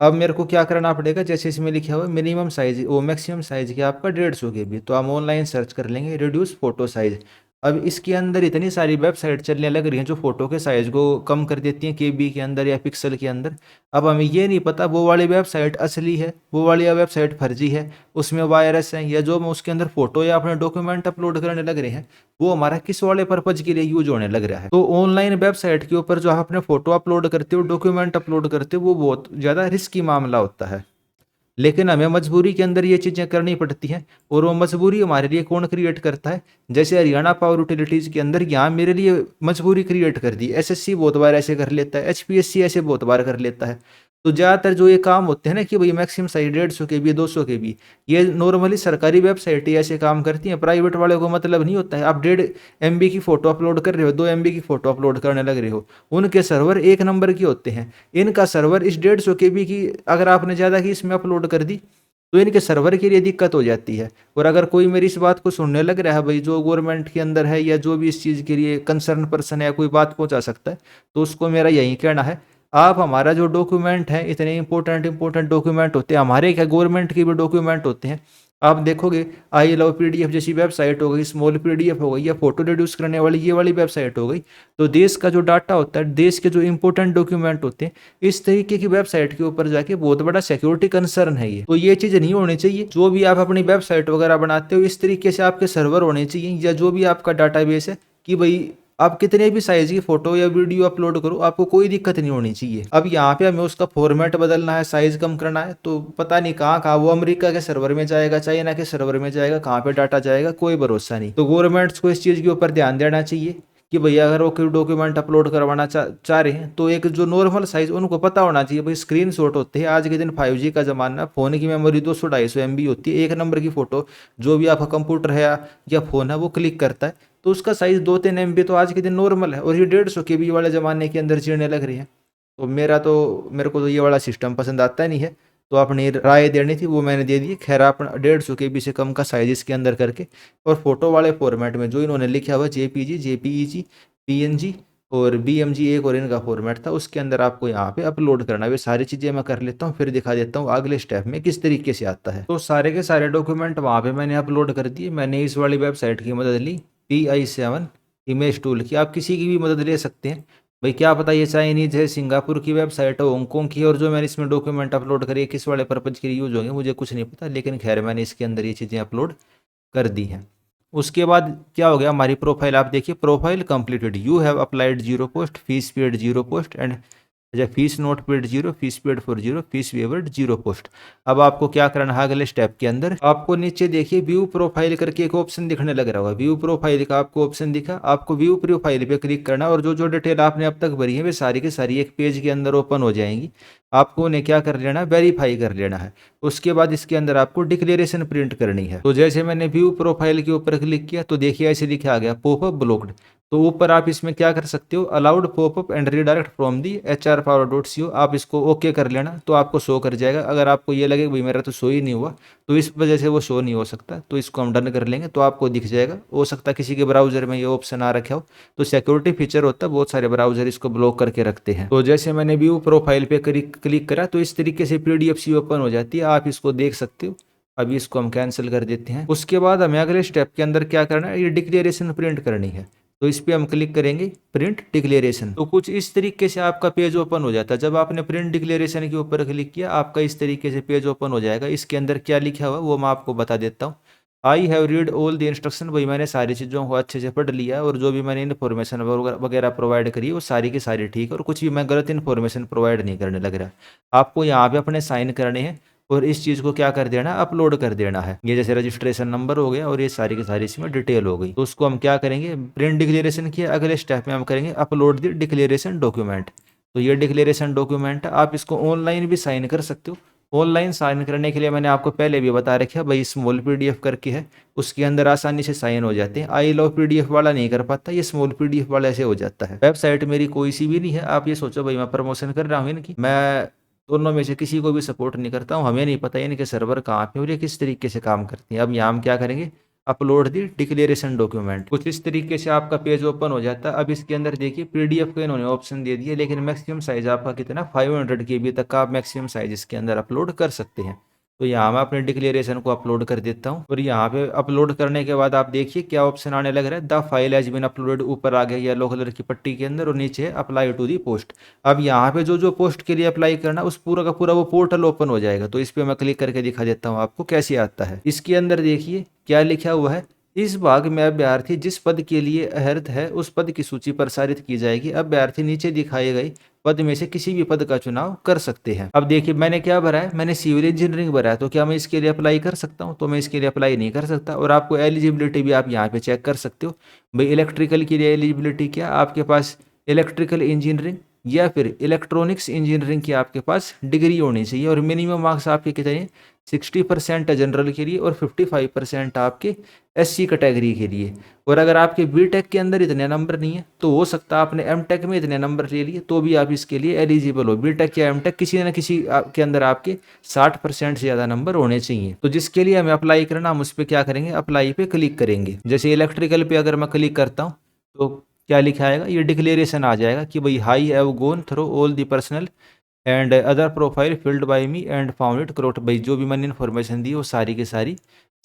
अब मेरे को क्या करना पड़ेगा, जैसे इसमें लिखा हुआ है मिनिमम साइज वो मैक्सिमम साइज क्या आपका 150 KB, तो हम ऑनलाइन सर्च कर लेंगे रिड्यूस फोटो साइज। अब इसके अंदर इतनी सारी वेबसाइट चलने लग रही हैं जो फोटो के साइज को कम कर देती हैं केबी के अंदर या पिक्सल के अंदर। अब हमें ये नहीं पता वो वाली वेबसाइट असली है वो वाली वेबसाइट फर्जी है, उसमें वायरस है, या जो हम उसके अंदर फोटो या अपने डॉक्यूमेंट अपलोड करने लग रहे हैं वो हमारा किस वाले पर्पज के लिए यूज होने लग रहा है। तो ऑनलाइन वेबसाइट के ऊपर जो आप अपने फोटो अपलोड करते हो, डॉक्यूमेंट अपलोड करते हो, वो बहुत ज़्यादा रिस्की मामला होता है। लेकिन हमें मजबूरी के अंदर ये चीज़ें करनी पड़ती हैं। और वो मजबूरी हमारे लिए कौन क्रिएट करता है, जैसे हरियाणा पावर यूटिलिटीज़ के अंदर यहाँ मेरे लिए मजबूरी क्रिएट कर दी। एसएससी बहुत बार ऐसे कर लेता है, एचपीएससी ऐसे बहुत बार कर लेता है। तो ज़्यादातर जो ये काम होते हैं ना कि भाई मैक्सिमम साइज 150 KB 200 KB, ये नॉर्मली सरकारी वेबसाइट ही ऐसे काम करती हैं। प्राइवेट वाले को मतलब नहीं होता है। आप 1.5 MB की फ़ोटो अपलोड कर रहे हो, 2 MB की फ़ोटो अपलोड करने लग रहे हो, उनके सर्वर एक नंबर के होते हैं। इनका सर्वर इस 150 KB की अगर आपने ज़्यादा की इसमें अपलोड कर दी तो इनके सर्वर के लिए दिक्कत हो जाती है। और अगर कोई मेरी इस बात को सुनने लग रहा है भाई, जो गवर्नमेंट के अंदर है या जो भी इस चीज़ के लिए कंसर्न पर्सन है, कोई बात पहुंचा सकता है, तो उसको मेरा यही कहना है, आप हमारा जो डॉक्यूमेंट है, इतने इंपॉर्टेंट डॉक्यूमेंट होते हैं हमारे, क्या गवर्नमेंट के भी डॉक्यूमेंट होते हैं। आप देखोगे आई लव पीडीएफ जैसी वेबसाइट हो गई, स्मॉल पीडीएफ हो गई, या फोटो रिड्यूस करने वाली ये वाली वेबसाइट हो गई, तो देश का जो डाटा होता है, देश के जो इंपॉर्टेंट डॉक्यूमेंट होते हैं, इस तरीके की वेबसाइट के ऊपर जाके बहुत बड़ा सिक्योरिटी कंसर्न है ये। तो ये चीज़ नहीं होनी चाहिए। जो भी आप अपनी वेबसाइट वगैरह बनाते हो, इस तरीके से आपके सर्वर होने चाहिए, या जो भी आपका डाटाबेस है, कि भाई आप कितने भी साइज की फोटो या वीडियो अपलोड करो, आपको कोई दिक्कत नहीं होनी चाहिए। अब यहाँ पे हमें उसका फॉर्मेट बदलना है, साइज कम करना है, तो पता नहीं कहाँ कहाँ वो अमेरिका के सर्वर में जाएगा, चाइना के सर्वर में जाएगा, कहाँ पे डाटा जाएगा, कोई भरोसा नहीं। तो गवर्नमेंट्स को इस चीज़ के ऊपर ध्यान देना चाहिए कि भैया अगर वो कोई डॉक्यूमेंट अपलोड करवाना चाह रहे हैं, तो एक जो नॉर्मल साइज उनको पता होना चाहिए। भाई स्क्रीन शॉट होते हैं, आज के दिन 5G का ज़माना, फ़ोन की मेमोरी 200-250 MB होती है, एक नंबर की फ़ोटो जो भी आपका कंप्यूटर है या फ़ोन है वो क्लिक करता है, तो उसका साइज़ 2-3 MB तो आज के दिन नॉर्मल है। और ये 150 KB वाले ज़माने के अंदर चीड़ने लग रही है। तो मेरे को तो ये वाला सिस्टम पसंद आता नहीं है। तो अपनी राय देनी थी, वो मैंने दे दी। खैर, आप 150 KB से कम का साइज इसके अंदर करके, और फोटो वाले फॉर्मेट में जो इन्होंने लिखा हुआ JPG, JPEG, PNG और BMG, एक और इनका फॉर्मेट था, उसके अंदर आपको यहाँ पे अपलोड करना है। वे सारी चीज़ें मैं कर लेता हूँ, फिर दिखा देता हूँ अगले स्टेप में किस तरीके से आता है। तो सारे के सारे डॉक्यूमेंट वहाँ पे मैंने अपलोड कर दिए। मैंने इस वाली वेबसाइट की मदद ली, PI7 इमेज टूल की। आप किसी की भी मदद ले सकते हैं भाई, क्या पता ये चाइनीज है, सिंगापुर की वेबसाइट है, हांगकॉन्ग की, और जो मैंने इसमें डॉक्यूमेंट अपलोड करी है किस वाले पर्पज के लिए यूज होंगे मुझे कुछ नहीं पता, लेकिन खैर मैंने इसके अंदर ये चीज़ें अपलोड कर दी हैं। उसके बाद क्या हो गया, हमारी प्रोफाइल आप देखिए, profile completed, you have applied 0 post, fees paid 0 post and अच्छा fees not paid 0, fees paid for 0, fees waived 0 post. अब आपको क्या करना है अगले स्टेप के अंदर, आपको नीचे देखिए व्यू प्रोफाइल करके एक ऑप्शन दिखने लग रहा होगा। व्यू प्रोफाइल का आपको ऑप्शन दिखा, आपको व्यू प्रोफाइल पे क्लिक करना, और जो जो डिटेल आपने अब तक भरी है वे सारी की सारी एक पेज के अंदर ओपन हो जाएंगी। आपको उन्हें क्या कर लेना है, वेरीफाई कर लेना है। उसके बाद इसके अंदर आपको डिक्लेरेशन प्रिंट करनी है। तो जैसे मैंने व्यू प्रोफाइल के ऊपर क्लिक किया, तो देखिए ऐसे लिखा आ गया पॉपअप ब्लॉक्ड। तो ऊपर आप इसमें क्या कर सकते हो, allowed popup and redirect from the hrpower.co, आप इसको ओके कर लेना, तो आपको शो कर जाएगा। अगर आपको ये लगे भाई मेरा तो शो ही नहीं हुआ, तो इस वजह से वो शो नहीं हो सकता, तो इसको हम डन कर लेंगे, तो आपको दिख जाएगा। हो सकता है किसी के ब्राउजर में ये ऑप्शन आ रखा हो, तो सिक्योरिटी फीचर होता है, बहुत सारे ब्राउजर इसको ब्लॉक करके रखते हैं। तो जैसे मैंने व्यू प्रोफाइल पे क्लिक करा, तो इस तरीके से PDF सी ओपन हो जाती है, आप इसको देख सकते हो। अभी इसको हम कैंसिल कर देते हैं। उसके बाद हमें अगले स्टेप के अंदर क्या करना है, ये डिक्लेरेशन प्रिंट करनी है। तो इस पे हम क्लिक करेंगे, प्रिंट डिक्लेरेशन। तो कुछ इस तरीके से आपका पेज ओपन हो जाता है। जब आपने प्रिंट डिक्लेरेशन के ऊपर क्लिक किया, आपका इस तरीके से पेज ओपन हो जाएगा। इसके अंदर क्या लिखा हुआ वो मैं आपको बता देता हूँ। I have read all the instruction, भाई मैंने सारी चीज़ों को अच्छे से पढ़ लिया, और जो भी मैंने इन्फॉर्मेशन वगैरह प्रोवाइड करी वो सारी की सारी ठीक है, और कुछ भी मैं गलत इन्फॉर्मेशन प्रोवाइड नहीं करने लग रहा। आपको यहाँ पे अपने साइन करने हैं, और इस चीज़ को क्या कर देना, अपलोड कर देना है। ये जैसे रजिस्ट्रेशन नंबर हो गया, और ये सारी की सारी इसमें डिटेल हो गई। तो उसको हम क्या करेंगे, प्रिंट डिक्लेरेशन किया, अगले स्टेप में हम करेंगे अपलोड द डिक्लेरेशन डॉक्यूमेंट। तो ये डिक्लेरेशन डॉक्यूमेंट आप इसको ऑनलाइन भी साइन कर सकते हो। ऑनलाइन साइन करने के लिए मैंने आपको पहले भी बता रखा है भाई, स्मॉल PDF करके है, उसके अंदर आसानी से साइन हो जाते हैं। आई लव PDF वाला नहीं कर पाता, ये स्मॉल PDF वाला ऐसे हो जाता है। वेबसाइट मेरी कोई सी भी नहीं है, आप ये सोचो भाई मैं प्रमोशन कर रहा हूँ इनकी, मैं दोनों में से किसी को भी सपोर्ट नहीं करता हूँ। हमें नहीं पता इनके सर्वर कहाँ पे और ये किस तरीके से काम करती हैं। अब यहाँ हम क्या करेंगे, अपलोड दी डिक्लेरेशन डॉक्यूमेंट। कुछ इस तरीके से आपका पेज ओपन हो जाता है। अब इसके अंदर देखिए PDF का इन्होंने ऑप्शन दे दिया, लेकिन मैक्सिमम साइज आपका कितना 500 KB तक का आप मैक्सिमम साइज इसके अंदर अपलोड कर सकते हैं। तो यहाँ मैं अपने डिक्लेरेशन को अपलोड कर देता हूँ, और यहाँ पे अपलोड करने के बाद आप देखिए क्या ऑप्शन आने लग रहा है, the file has been uploaded, ऊपर आ गया येलो कलर की पट्टी के अंदर, और नीचे है अप्लाई टू दी पोस्ट। अब यहाँ पे जो जो पोस्ट के लिए अप्लाई करना उस पूरा का पूरा वो पोर्टल ओपन हो जाएगा। तो इस पर मैं क्लिक करके दिखा देता हूँ आपको कैसे आता है। इसके अंदर देखिए क्या लिखा हुआ है, इस भाग में अभ्यर्थी जिस पद के लिए अर्हत है उस पद की सूची प्रसारित की जाएगी। अभ्यर्थी नीचे दिखाए गए पद में से किसी भी पद का चुनाव कर सकते हैं। अब देखिए मैंने क्या भरा है, मैंने सिविल इंजीनियरिंग भरा है, तो क्या मैं इसके लिए अप्लाई कर सकता हूँ? तो मैं इसके लिए अप्लाई नहीं कर सकता। और आपको एलिजिबिलिटी भी आप यहाँ पे चेक कर सकते हो। भाई इलेक्ट्रिकल के लिए एलिजिबिलिटी क्या, आपके पास इलेक्ट्रिकल इंजीनियरिंग या फिर इलेक्ट्रॉनिक्स इंजीनियरिंग की आपके पास डिग्री होनी चाहिए और मिनिमम मार्क्स आपके कितने 60% है जनरल के लिए और 55% आपके एससी कैटेगरी के लिए। और अगर आपके बीटेक के अंदर इतने नंबर नहीं है तो हो सकता है आपने एमटेक में इतने नंबर ले लिए तो भी आप इसके लिए एलिजिबल हो। बीटेक या एमटेक किसी न किसी के अंदर आपके 60% से ज़्यादा नंबर होने चाहिए। तो जिसके लिए हमें अप्लाई करना, हम उस पर क्या करेंगे, अप्लाई पे क्लिक करेंगे। जैसे इलेक्ट्रिकल पे अगर मैं क्लिक करता हूँ तो क्या लिखा आएगा, ये डिक्लेरेशन आ जाएगा कि भाई I have gone through all the personal and other profile filled by me and found it correct. भाई जो भी मैंने इन्फॉर्मेशन दी वो सारी की सारी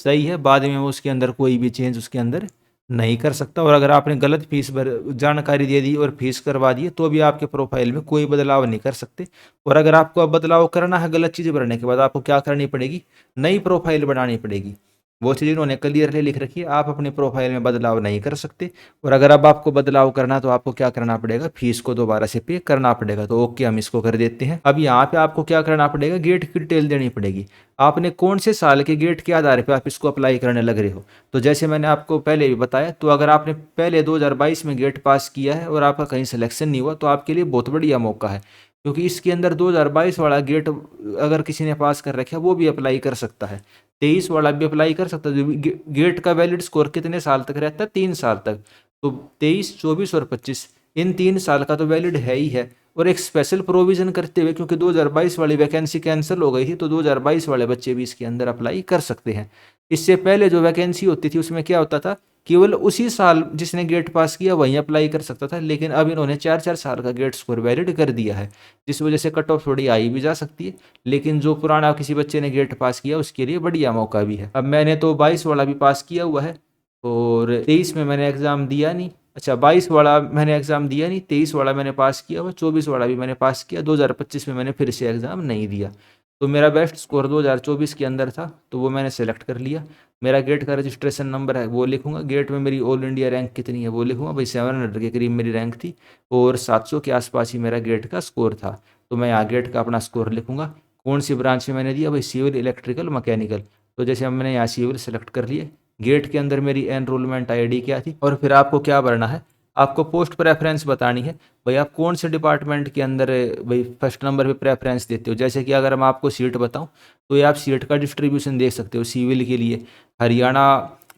सही है, बाद में मैं उसके अंदर कोई भी चेंज उसके अंदर नहीं कर सकता। और अगर आपने गलत फीस भर जानकारी दे दी और फीस करवा दी तो भी आपके प्रोफाइल में कोई बदलाव नहीं कर सकते। और अगर आपको अब बदलाव करना है गलत चीज़ भरने के बाद, आपको क्या करनी पड़ेगी, नई प्रोफाइल बनानी पड़ेगी। वो चीज़ इन्होंने क्लियरली लिख रखी है, आप अपने प्रोफाइल में बदलाव नहीं कर सकते। और अगर अब आपको बदलाव करना तो आपको क्या करना पड़ेगा, फीस को दोबारा से पे करना पड़ेगा। तो ओके, हम इसको कर देते हैं। अब यहाँ पे आपको क्या करना पड़ेगा, गेट की डिटेल देनी पड़ेगी। आपने कौन से साल के गेट के आधार पे आप इसको अप्लाई करने लग रहे हो। तो जैसे मैंने आपको पहले भी बताया, तो अगर आपने पहले 2022 में गेट पास किया है और आपका कहीं सिलेक्शन नहीं हुआ तो आपके लिए बहुत बढ़िया मौका है, क्योंकि इसके अंदर 2022 वाला गेट अगर किसी ने पास कर रखा है वो भी अप्लाई कर सकता है, 23 वाला भी अप्लाई कर सकता है। गेट का वैलिड स्कोर कितने साल तक रहता है, 3 साल तक। तो 23, 24 और 25 इन 3 साल का तो वैलिड है ही है। और एक स्पेशल प्रोविजन करते हुए, क्योंकि 2022 वाली वैकेंसी कैंसिल हो गई थी तो 2022 वाले बच्चे भी इसके अंदर अप्लाई कर सकते हैं। इससे पहले जो वैकेंसी होती थी उसमें क्या होता था, केवल उसी साल जिसने गेट पास किया वहीं अप्लाई कर सकता था, लेकिन अब इन्होंने 4-4 साल का गेट स्कोर वैलिड कर दिया है, जिस वजह से कट ऑफ थोड़ी आई भी जा सकती है। लेकिन जो पुराना किसी बच्चे ने गेट पास किया उसके लिए बढ़िया मौका भी है। अब मैंने तो 22 वाला भी पास किया हुआ है और 23 में मैंने एग्ज़ाम दिया नहीं, अच्छा 22 वाला मैंने एग्ज़ाम दिया नहीं, 23 वाला मैंने पास किया हुआ, 24 वाला भी मैंने पास किया, 2025 में मैंने फिर से एग्ज़ाम नहीं दिया। तो मेरा बेस्ट स्कोर 2024 के अंदर था तो वो मैंने सेलेक्ट कर लिया। मेरा गेट का रजिस्ट्रेशन नंबर है वो लिखूंगा, गेट में मेरी ऑल इंडिया रैंक कितनी है वो लिखूंगा, भाई 700 के करीब मेरी रैंक थी और 700 के आसपास ही मेरा गेट का स्कोर था। तो मैं यहाँ गेट का अपना स्कोर लिखूंगा। कौन सी ब्रांच में मैंने दिया, भाई सिविल इलेक्ट्रिकल मैकेनिकल। तो जैसे मैंने यहाँ सिविल सेलेक्ट कर लिए, गेट के अंदर मेरी एनरोलमेंट आईडी क्या थी, और फिर आपको क्या भरना है, आपको पोस्ट प्रेफरेंस बतानी है। भाई आप कौन से डिपार्टमेंट के अंदर भाई फर्स्ट नंबर पे प्रेफरेंस देते हो। जैसे कि अगर मैं आपको सीट बताऊं तो ये आप सीट का डिस्ट्रीब्यूशन देख सकते हो। सिविल के लिए हरियाणा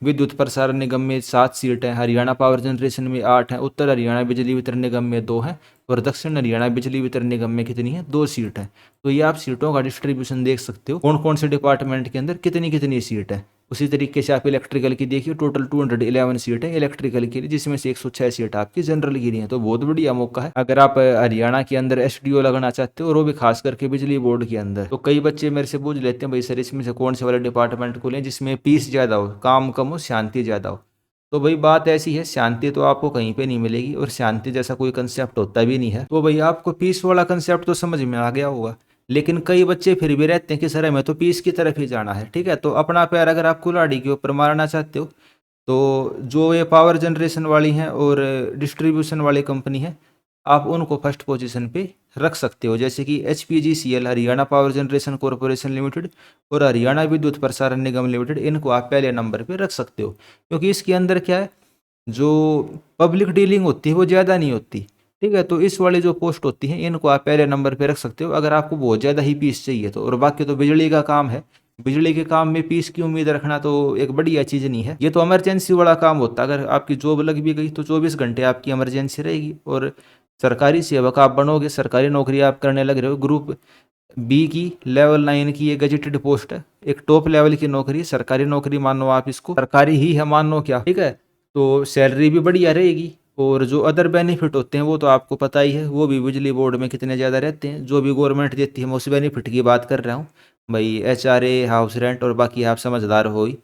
विद्युत प्रसारण निगम में 7 सीट हैं, हरियाणा पावर जनरेशन में 8 हैं, उत्तर हरियाणा बिजली वितरण निगम में 2 हैं और दक्षिण हरियाणा बिजली वितरण निगम में कितनी है, 2 सीट है। तो ये आप सीटों का डिस्ट्रीब्यूशन देख सकते हो, कौन कौन से डिपार्टमेंट के अंदर कितनी कितनी सीट है। उसी तरीके से आप इलेक्ट्रिकल की देखिए, टोटल 211 सीट है इलेक्ट्रिकल के लिए, जिसमें से 106 सीट आपकी जनरल की रही है। तो बहुत बढ़िया मौका है अगर आप हरियाणा के अंदर एसडीओ लगना चाहते हो और वो भी खास करके बिजली बोर्ड के अंदर। तो कई बच्चे मेरे से पूछ लेते हैं भाई सर इसमें से कौन से वाले डिपार्टमेंट को लें जिसमें पीस ज़्यादा हो, काम कम हो, शांति ज़्यादा हो। तो भाई बात ऐसी है, शांति तो आपको कहीं पे नहीं मिलेगी और शांति जैसा कोई कंसेप्ट होता भी नहीं है। तो भाई आपको पीस वाला कंसेप्ट तो समझ में आ गया होगा, लेकिन कई बच्चे फिर भी रहते हैं कि सर हमें तो पीस की तरफ ही जाना है। ठीक है, तो अपना पैर अगर आप कुल्हाड़ी के ऊपर मारना चाहते हो तो जो ये पावर जनरेशन वाली हैं और डिस्ट्रीब्यूशन वाली कंपनी है आप उनको फर्स्ट पोजीशन पे रख सकते हो। जैसे कि HPGCL Haryana power generation corporation limited और हरियाणा विद्युत प्रसारण निगम लिमिटेड, इनको आप पहले नंबर पे रख सकते हो, क्योंकि इसके अंदर क्या है, जो पब्लिक डीलिंग होती है वो ज़्यादा नहीं होती। ठीक है, तो इस वाली जो पोस्ट होती है इनको आप पहले नंबर पे रख सकते हो अगर आपको बहुत ज़्यादा ही पीस चाहिए तो। और बाकी तो बिजली का काम है, बिजली के काम में पीस की उम्मीद रखना तो एक बढ़िया चीज़ नहीं है। ये तो इमरजेंसी वाला काम होता है, अगर आपकी जॉब लग भी गई तो 24 घंटे आपकी इमरजेंसी रहेगी और सरकारी सेवक आप बनोगे, सरकारी नौकरी आप करने लग रहे हो। ग्रुप बी की लेवल 9 की ये गजेटेड पोस्ट है, एक टॉप लेवल की नौकरी, सरकारी नौकरी मानो आप इसको, सरकारी ही है मानो क्या। ठीक है, तो सैलरी भी बढ़िया रहेगी और जो अदर बेनिफिट होते हैं वो तो आपको पता ही है, वो भी बिजली बोर्ड में कितने ज़्यादा रहते हैं। जो भी गवर्नमेंट देती है मैं उस बेनिफिट की बात कर रहा हूँ भाई, HRA, हाउस रेंट और बाकी आप समझदार हो ही।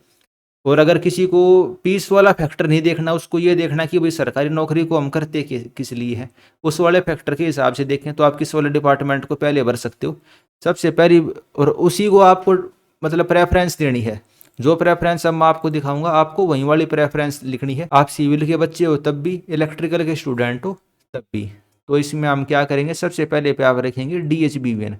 और अगर किसी को पीस वाला फैक्टर नहीं देखना, उसको ये देखना कि भाई सरकारी नौकरी को हम करते किस लिए है, उस वाले फैक्टर के हिसाब से देखें तो आप किस वाले डिपार्टमेंट को पहले भर सकते हो सबसे पहली, और उसी को आपको मतलब प्रेफरेंस देनी है। जो प्रेफरेंस अब मैं आपको दिखाऊंगा आपको वही वाली प्रेफरेंस लिखनी है। आप सिविल के बच्चे हो तब भी, इलेक्ट्रिकल के स्टूडेंट हो तब भी। तो इसमें हम क्या करेंगे, सबसे पहले पे आप रखेंगे DHBVN।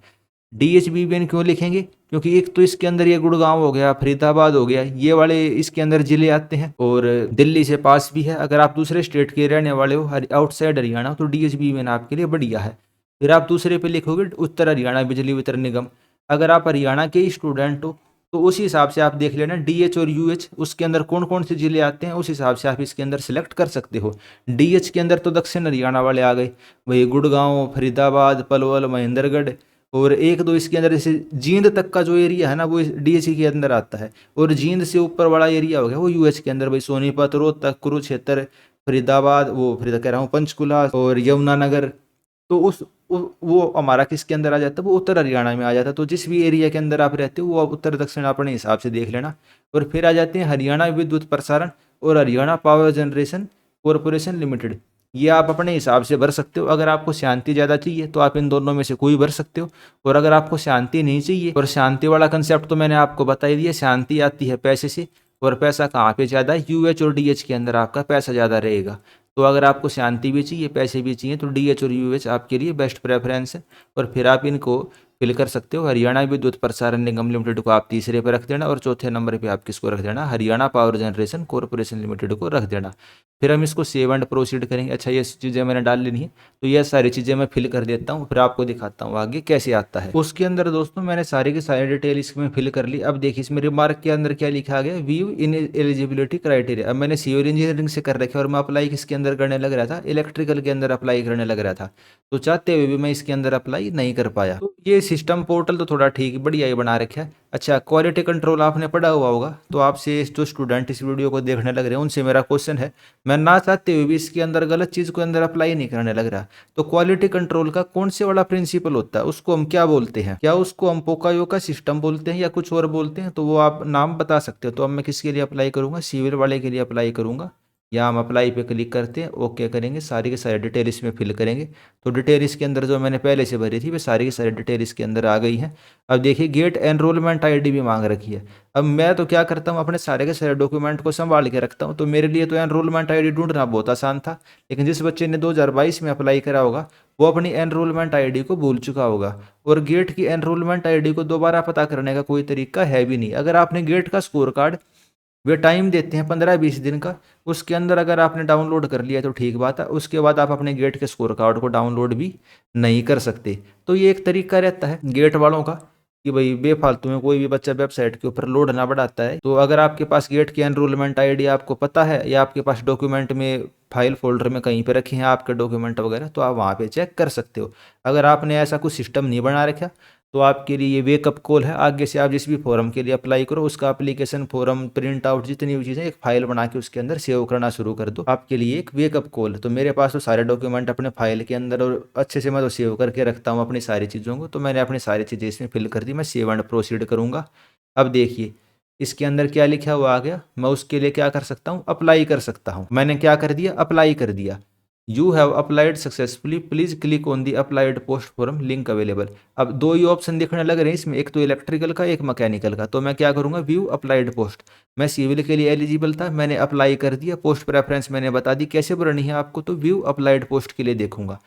DHBVN क्यों लिखेंगे, क्योंकि एक तो इसके अंदर ये गुड़गांव हो गया, फरीदाबाद हो गया, ये वाले इसके अंदर जिले आते हैं और दिल्ली से पास भी है। अगर आप दूसरे स्टेट के रहने वाले हो, आउटसाइड हरियाणा, तो डीएचबी में आपके लिए बढ़िया है। फिर आप दूसरे पे लिखोगे उत्तर हरियाणा बिजली वितरण निगम। अगर आप हरियाणा के ही स्टूडेंट हो तो उसी हिसाब से आप देख लेना डीएच और यूएच उसके अंदर कौन कौन से जिले आते हैं, उस हिसाब से आप इसके अंदर सिलेक्ट कर सकते हो। डीएच के अंदर तो दक्षिण हरियाणा वाले आ गए, वही गुड़गांव, फरीदाबाद, पलवल, महेंद्रगढ़, और एक दो इसके अंदर जैसे जींद तक का जो एरिया है ना वो डीएच के अंदर आता है, और जींद से ऊपर वाला एरिया हो गया वो यूएच के अंदर, भाई सोनीपत, रोहतक, कुरुक्षेत्र, फरीदाबाद, वो फरीदा कह रहा हूँ पंचकुला और यमुनानगर, तो वो हमारा किसके अंदर आ जाता है, वो उत्तर हरियाणा में आ जाता है। तो जिस भी एरिया के अंदर आप रहते हो वो आप उत्तर दक्षिण अपने हिसाब से देख लेना। और फिर आ जाते हैं हरियाणा विद्युत प्रसारण और Haryana power generation corporation limited, ये आप अपने हिसाब से भर सकते हो। अगर आपको शांति ज़्यादा चाहिए तो आप इन दोनों में से कोई भर सकते हो, और अगर आपको शांति नहीं चाहिए, और शांति वाला कंसेप्ट तो मैंने आपको बता ही दिया, शांति आती है पैसे से, और पैसा कहाँ पे ज़्यादा है, यूएच और डीएच के अंदर आपका पैसा ज़्यादा रहेगा। तो अगर आपको शांति भी चाहिए, पैसे भी चाहिए, तो डीएच और यूएच आपके लिए बेस्ट प्रेफरेंस है। और फिर आप इनको फिल कर सकते हो। हरियाणा विद्युत प्रसारण निगम लिमिटेड को आप तीसरे पर रख देना, और चौथे नंबर पे आप किसको रख देना, Haryana power generation corporation limited को रख देना। फिर हम इसको सेव एंड प्रोसीड करेंगे। अच्छा, ये चीज़ें मैंने डाल लेनी है, तो ये सारी चीज़ें मैं फिल कर देता हूँ, फिर आपको दिखाता हूँ आगे कैसे आता है। उसके अंदर दोस्तों मैंने सारी की सारी डिटेल इसमें फिल कर ली। अब देखिए इसमें रिमार्क के अंदर क्या लिखा गया, व्यू इन एलिजिबिलिटी क्राइटेरिया। अब मैंने सिविल इंजीनियरिंग से कर रखा है और मैं अप्लाई किसके अंदर करने लग रहा था, इलेक्ट्रिकल के अंदर अप्लाई करने लग रहा था, तो चाहते हुए भी मैं इसके अंदर अप्लाई नहीं कर पाया। तो ये सिस्टम पोर्टल तो थोड़ा ठीक बढ़िया ही बना रखा है। अच्छा, क्वालिटी कंट्रोल आपने पढ़ा हुआ होगा, तो आपसे जो स्टूडेंट इस वीडियो को देखने लग रहे हैं उनसे मेरा क्वेश्चन है, मैं ना चाहते हुए भी इसके अंदर गलत चीज़ को अंदर अप्लाई नहीं करने लग रहा। तो क्वालिटी कंट्रोल का कौन से वाला प्रिंसिपल होता है, उसको हम क्या बोलते हैं, क्या उसको हम पोकायो का सिस्टम बोलते हैं या कुछ और बोलते हैं, तो वो आप नाम बता सकते हो। तो अब मैं किसके लिए अप्लाई करूंगा, सिविल वाले के लिए अप्लाई करूंगा। या हम अप्लाई पे क्लिक करते हैं, ओके करेंगे, सारी की सारी डिटेल इसमें फिल करेंगे। तो डिटेल इसके अंदर जो मैंने पहले से भरी थी वे सारी की सारी डिटेल इसके अंदर आ गई है। अब देखिए गेट एनरोलमेंट आईडी भी मांग रखी है। अब मैं तो क्या करता हूँ, अपने सारे के सारे डॉक्यूमेंट को संभाल के रखता हूँ, तो मेरे लिए तो एनरोलमेंट आईडी ढूंढना बहुत आसान था। लेकिन जिस बच्चे ने 2022 में अप्लाई करा होगा वो अपनी एनरोलमेंट आईडी को भूल चुका होगा, और गेट की एनरोलमेंट आईडी को दोबारा पता करने का कोई तरीका है भी नहीं। अगर आपने गेट का स्कोर कार्ड, वे टाइम देते हैं 15-20 दिन का, उसके अंदर अगर आपने डाउनलोड कर लिया तो ठीक बात है, उसके बाद आप अपने गेट के स्कोर कार्ड को डाउनलोड भी नहीं कर सकते। तो ये एक तरीका रहता है गेट वालों का कि भाई बेफालतू में कोई भी बच्चा वेबसाइट के ऊपर लोड ना बढ़ाता है। तो अगर आपके पास गेट की एनरोलमेंट आईडी आपको पता है, या आपके पास डॉक्यूमेंट में फाइल फोल्डर में कहीं पे रखे हैं आपके डॉक्यूमेंट वगैरह, तो आप वहाँ पे चेक कर सकते हो। अगर आपने ऐसा कुछ सिस्टम नहीं बना रखा तो आपके लिए ये वेकअप कॉल है। आगे से आप जिस भी फॉर्म के लिए अप्लाई करो उसका एप्लीकेशन फॉर्म, प्रिंट आउट, जितनी भी चीज़ें, एक फाइल बना के उसके अंदर सेव करना शुरू कर दो, आपके लिए एक वेकअप कॉल। तो मेरे पास तो सारे डॉक्यूमेंट अपने फाइल के अंदर और अच्छे से मैं तो सेव करके रखता हूँ अपनी सारी चीज़ों को। तो मैंने अपनी सारी चीज़ें इसमें फिल कर दी, मैं सेव एंड प्रोसीड करूँगा। अब देखिए इसके अंदर क्या लिखा हुआ आ गया, मैं उसके लिए क्या कर सकता हूँ, अप्लाई कर सकता हूँ। मैंने क्या कर दिया, अप्लाई कर दिया। You have applied successfully, please click on the applied post form link available. अब दो ही ऑप्शन दिखने लग रहे हैं इसमें, एक तो इलेक्ट्रिकल का, एक मैकेनिकल का। तो मैं क्या करूंगा, व्यू अप्लाइड पोस्ट। मैं सिविल के लिए एलिजिबल था, मैंने अप्लाई कर दिया, पोस्ट प्रेफरेंस मैंने बता दी कैसे भरनी है आपको, तो व्यू अप्लाइड पोस्ट के लिए देखूंगा।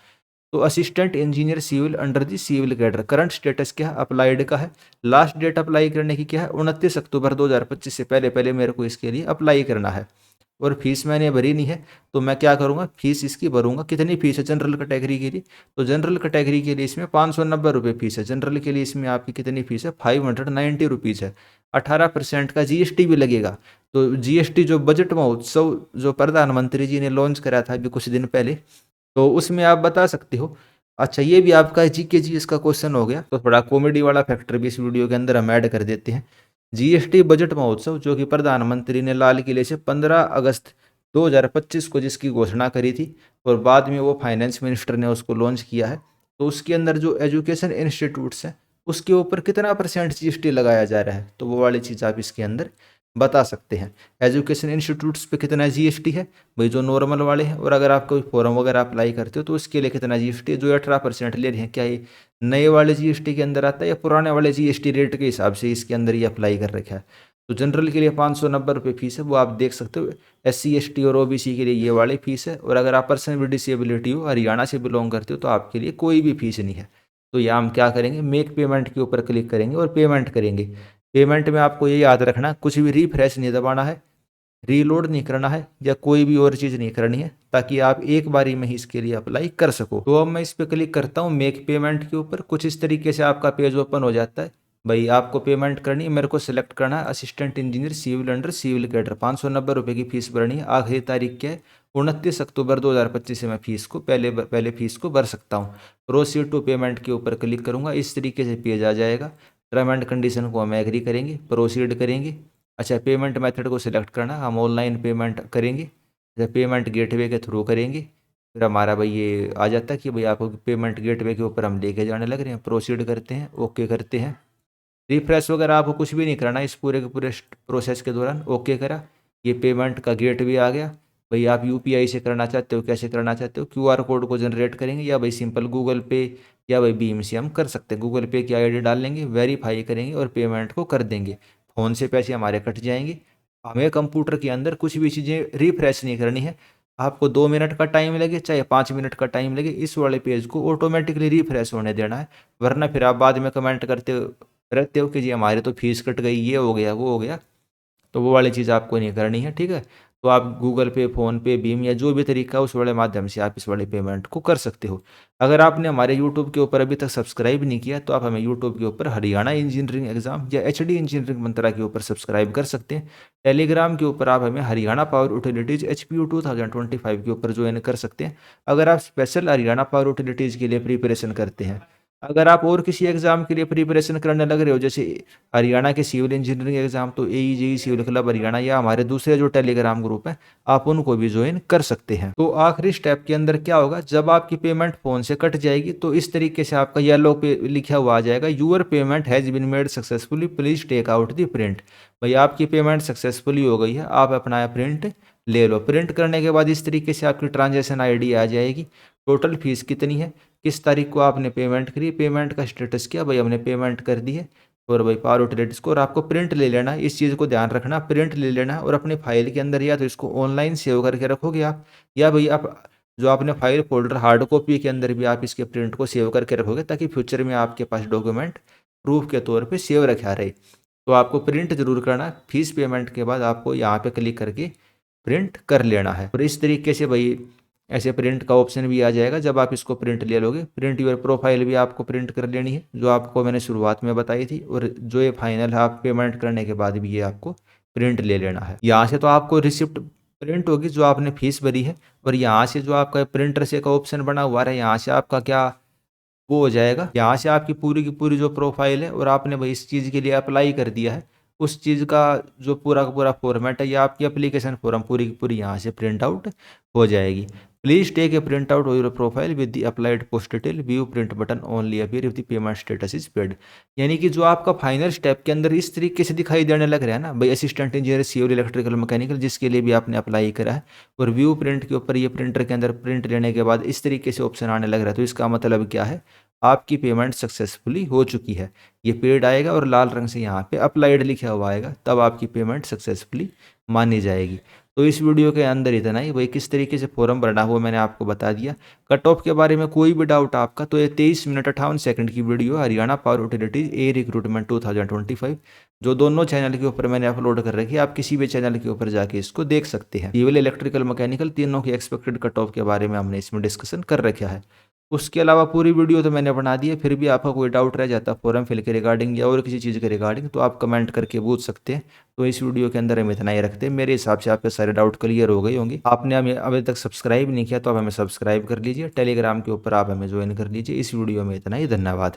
तो assistant engineer civil under the civil cadre, current status क्या है, अप्लाइड का है। लास्ट डेट अप्लाई करने की क्या है, 29 अक्टूबर 2025 से पहले पहले मेरे को इसके लिए अप्लाई करना है। और फीस मैंने भरी नहीं है, तो मैं क्या करूँगा, फीस इसकी भरूंगा। कितनी फीस है जनरल कैटेगरी के लिए, तो जनरल कैटेगरी के लिए इसमें 590 रुपये फीस है। जनरल के लिए इसमें आपकी कितनी फीस है, 590 रुपीज़ है। 18% का जीएसटी भी लगेगा। तो जीएसटी जो बजट महोत्सव जो प्रधानमंत्री जी ने लॉन्च करा था अभी कुछ दिन पहले, तो उसमें आप बता सकते हो। अच्छा, ये भी आपका जीके जीएस का क्वेश्चन हो गया, तो थोड़ा कॉमेडी वाला फैक्टर भी इस वीडियो के अंदर हम ऐड कर देते हैं। जीएसटी बजट महोत्सव जो कि प्रधानमंत्री ने लाल किले से 15 अगस्त 2025 को जिसकी घोषणा करी थी, और बाद में वो फाइनेंस मिनिस्टर ने उसको लॉन्च किया है, तो उसके अंदर जो एजुकेशन इंस्टीट्यूट्स हैं उसके ऊपर कितना % जीएसटी लगाया जा रहा है, तो वो वाली चीज़ आप इसके अंदर बता सकते हैं। एजुकेशन इंस्टीट्यूट्स पे कितना जीएसटी है, भाई जो नॉर्मल वाले हैं, और अगर आप कोई फॉर्म वगैरह अप्लाई करते हो तो उसके लिए कितना जीएसटी है, जो 18% ले रहे हैं, क्या ये नए वाले जीएसटी के अंदर आता है या पुराने वाले जीएसटी रेट के हिसाब से इसके अंदर ये अप्लाई कर रखा है। तो जनरल के लिए 590 रुपये फीस है, वो आप देख सकते हो। SC ST और OBC के लिए ये वाली फीस है, और अगर आप पर्सन विद डिसेबिलिटी हो, हरियाणा से बिलोंग करते हो, तो आपके लिए कोई भी फीस नहीं है। तो यहाँ हम क्या करेंगे, मेक पेमेंट के ऊपर क्लिक करेंगे और पेमेंट करेंगे। पेमेंट में आपको ये याद रखना, कुछ भी रिफ्रेश नहीं दबाना है, रीलोड नहीं करना है या कोई भी और चीज़ नहीं करनी है, ताकि आप एक बारी में ही इसके लिए अप्लाई कर सको। तो अब मैं इस पर क्लिक करता हूँ मेक पेमेंट के ऊपर। कुछ इस तरीके से आपका पेज ओपन हो जाता है। भाई आपको पेमेंट करनी है, मेरे को सिलेक्ट करना है assistant engineer civil under civil cadre, 590 रुपये की फीस भरनी है। आखिरी तारीख क्या है, 29 अक्टूबर 2025 से मैं फीस को पहले फीस को भर सकता हूँ। प्रोसीड टू पेमेंट के ऊपर क्लिक करूँगा, इस तरीके से पेज आ जाएगा। टर्म एंड कंडीशन को हम एग्री करेंगे, प्रोसीड करेंगे। अच्छा, पेमेंट मेथड को सिलेक्ट करना, हम ऑनलाइन पेमेंट करेंगे। अच्छा, पेमेंट गेटवे के थ्रू करेंगे। फिर हमारा भाई ये आ जाता है कि भाई आपको पेमेंट गेटवे के ऊपर हम लेके जाने लग रहे हैं। प्रोसीड करते हैं, ओके करते हैं। रिफ्रेश वगैरह आपको कुछ भी नहीं करना इस पूरे के पूरे प्रोसेस के दौरान। ओके करा, ये पेमेंट का गेटवे आ गया। भाई आप यूपीआई से करना चाहते हो, कैसे करना चाहते हो, क्यूआर कोड को जनरेट करेंगे या भाई सिंपल गूगल पे या भाई भीम से हम कर सकते हैं। गूगल पे की आईडी डाल लेंगे, वेरीफाई करेंगे और पेमेंट को कर देंगे। फ़ोन से पैसे हमारे कट जाएंगे। हमें कंप्यूटर के अंदर कुछ भी चीज़ें रिफ्रेश नहीं करनी है। आपको 2 मिनट का टाइम लगे चाहे 5 मिनट का टाइम लगे, इस वाले पेज को ऑटोमेटिकली रिफ्रेश होने देना है। वरना फिर आप बाद में कमेंट करते रहते हो कि जी हमारे तो फीस कट गई, ये हो गया वो हो गया, तो वो वाली चीज़ आपको नहीं करनी है। ठीक है, तो आप गूगल पे, फ़ोन पे, भीम या जो भी तरीका उस वाले माध्यम से आप इस वाले पेमेंट को कर सकते हो। अगर आपने हमारे यूट्यूब के ऊपर अभी तक सब्सक्राइब नहीं किया तो आप हमें यूट्यूब के ऊपर हरियाणा इंजीनियरिंग एग्जाम या एचडी इंजीनियरिंग मंत्रा के ऊपर सब्सक्राइब कर सकते हैं। टेलीग्राम के ऊपर आप हमें हरियाणा पावर यूटिलिटीज़ HPU 2025 के ऊपर ज्वाइन कर सकते हैं, अगर आप स्पेशल हरियाणा पावर यूटिलिटीज़ के लिए प्रिपरेशन करते हैं। अगर आप और किसी एग्ज़ाम के लिए प्रिपरेशन करने लग रहे हो, जैसे हरियाणा के सिविल इंजीनियरिंग एग्जाम, तो AE सिविल क्लब हरियाणा या हमारे दूसरे जो टेलीग्राम ग्रुप है, आप उनको भी ज्वाइन कर सकते हैं। तो आखिरी स्टेप के अंदर क्या होगा, जब आपकी पेमेंट फ़ोन से कट जाएगी तो इस तरीके से आपका येलो पे लिखा हुआ आ जाएगा, your payment has been made successfully, please take out the print. भाई आपकी पेमेंट सक्सेसफुली हो गई है, आप अपना प्रिंट ले लो। प्रिंट करने के बाद इस तरीके से आपकी ट्रांजेक्शन ID आ जाएगी। टोटल फीस कितनी है, किस तारीख को आपने पेमेंट करी, पेमेंट का स्टेटस क्या, भाई हमने पेमेंट कर दी है, और भाई पावर यूटिलिटी को। और आपको प्रिंट ले लेना है, इस चीज़ को ध्यान रखना, प्रिंट ले लेना है और अपने फाइल के अंदर या तो इसको ऑनलाइन सेव करके रखोगे आप, या भाई आप जो आपने फाइल फोल्डर हार्ड कॉपी के अंदर भी आप इसके प्रिंट को सेव करके रखोगे, ताकि फ्यूचर में आपके पास डॉक्यूमेंट प्रूफ के तौर पे सेव रखा रहे। तो आपको प्रिंट जरूर करना, फीस पेमेंट के बाद आपको यहाँ पे क्लिक करके प्रिंट कर लेना है। और इस तरीके से भाई ऐसे प्रिंट का ऑप्शन भी आ जाएगा, जब आप इसको प्रिंट ले लोगे। प्रिंट योर प्रोफाइल भी आपको प्रिंट कर लेनी है, जो आपको मैंने शुरुआत में बताई थी, और जो ये फाइनल है आप पेमेंट करने के बाद भी ये आपको प्रिंट ले लेना है। यहाँ से तो आपको रिसिप्ट प्रिंट होगी जो आपने फीस भरी है, और यहाँ से जो आपका प्रिंटर से का ऑप्शन बना हुआ है, यहाँ से आपका क्या वो हो जाएगा, यहाँ से आपकी पूरी की पूरी जो प्रोफाइल है और आपने भाई इस चीज़ के लिए अप्लाई कर दिया है, उस चीज़ का जो पूरा का पूरा फॉर्मेट है या आपकी एप्लीकेशन फॉर्म पूरी की पूरी यहाँ से प्रिंट आउट हो जाएगी। Please take a print out of your profile with the applied post detail, view print button only appear if the payment status is paid. यानी कि जो आपका फाइनल स्टेप के अंदर इस तरीके से दिखाई देने लग रहा है ना भाई, assistant engineer civil electrical mechanical, जिसके लिए भी आपने अप्लाई करा है, और व्यू प्रिंट के ऊपर ये प्रिंटर के अंदर प्रिंट लेने के बाद इस तरीके से ऑप्शन आने लग रहा है, तो इसका मतलब क्या है, आपकी पेमेंट सक्सेसफुली हो चुकी है। ये पेड आएगा और लाल रंग से यहाँ पे अप्लाइड लिखा हुआ आएगा, तब आपकी पेमेंट सक्सेसफुली मानी जाएगी। तो इस वीडियो के अंदर इतना ही। भाई किस तरीके से फॉर्म भरना वो मैंने आपको बता दिया। कट ऑफ के बारे में कोई भी डाउट आपका तो ये 23 मिनट 58 सेकंड की वीडियो हरियाणा पावर यूटिलिटीज ए रिक्रूटमेंट 2025, जो दोनों चैनल के ऊपर मैंने अपलोड कर रखी है, आप किसी भी चैनल के ऊपर जाके इसको देख सकते हैं। सिविल इलेक्ट्रिकल मैकेनिकल तीनों की एक्सपेक्टेड कट ऑफ के बारे में हमने इसमें डिस्कशन कर रखा है। उसके अलावा पूरी वीडियो तो मैंने बना दी है, फिर भी आपका कोई डाउट रह जाता फॉर्म फिल के रिगार्डिंग या और किसी चीज़ के रिगार्डिंग, तो आप कमेंट करके पूछ सकते हैं। तो इस वीडियो के अंदर हम इतना ही रखते हैं। मेरे हिसाब से आपके सारे डाउट क्लियर हो गए होंगे। आपने हमें अभी तक सब्सक्राइब नहीं किया तो आप हमें सब्सक्राइब कर लीजिए, टेलीग्राम के ऊपर आप हमें ज्वाइन कर लीजिए। इस वीडियो में इतना ही, धन्यवाद।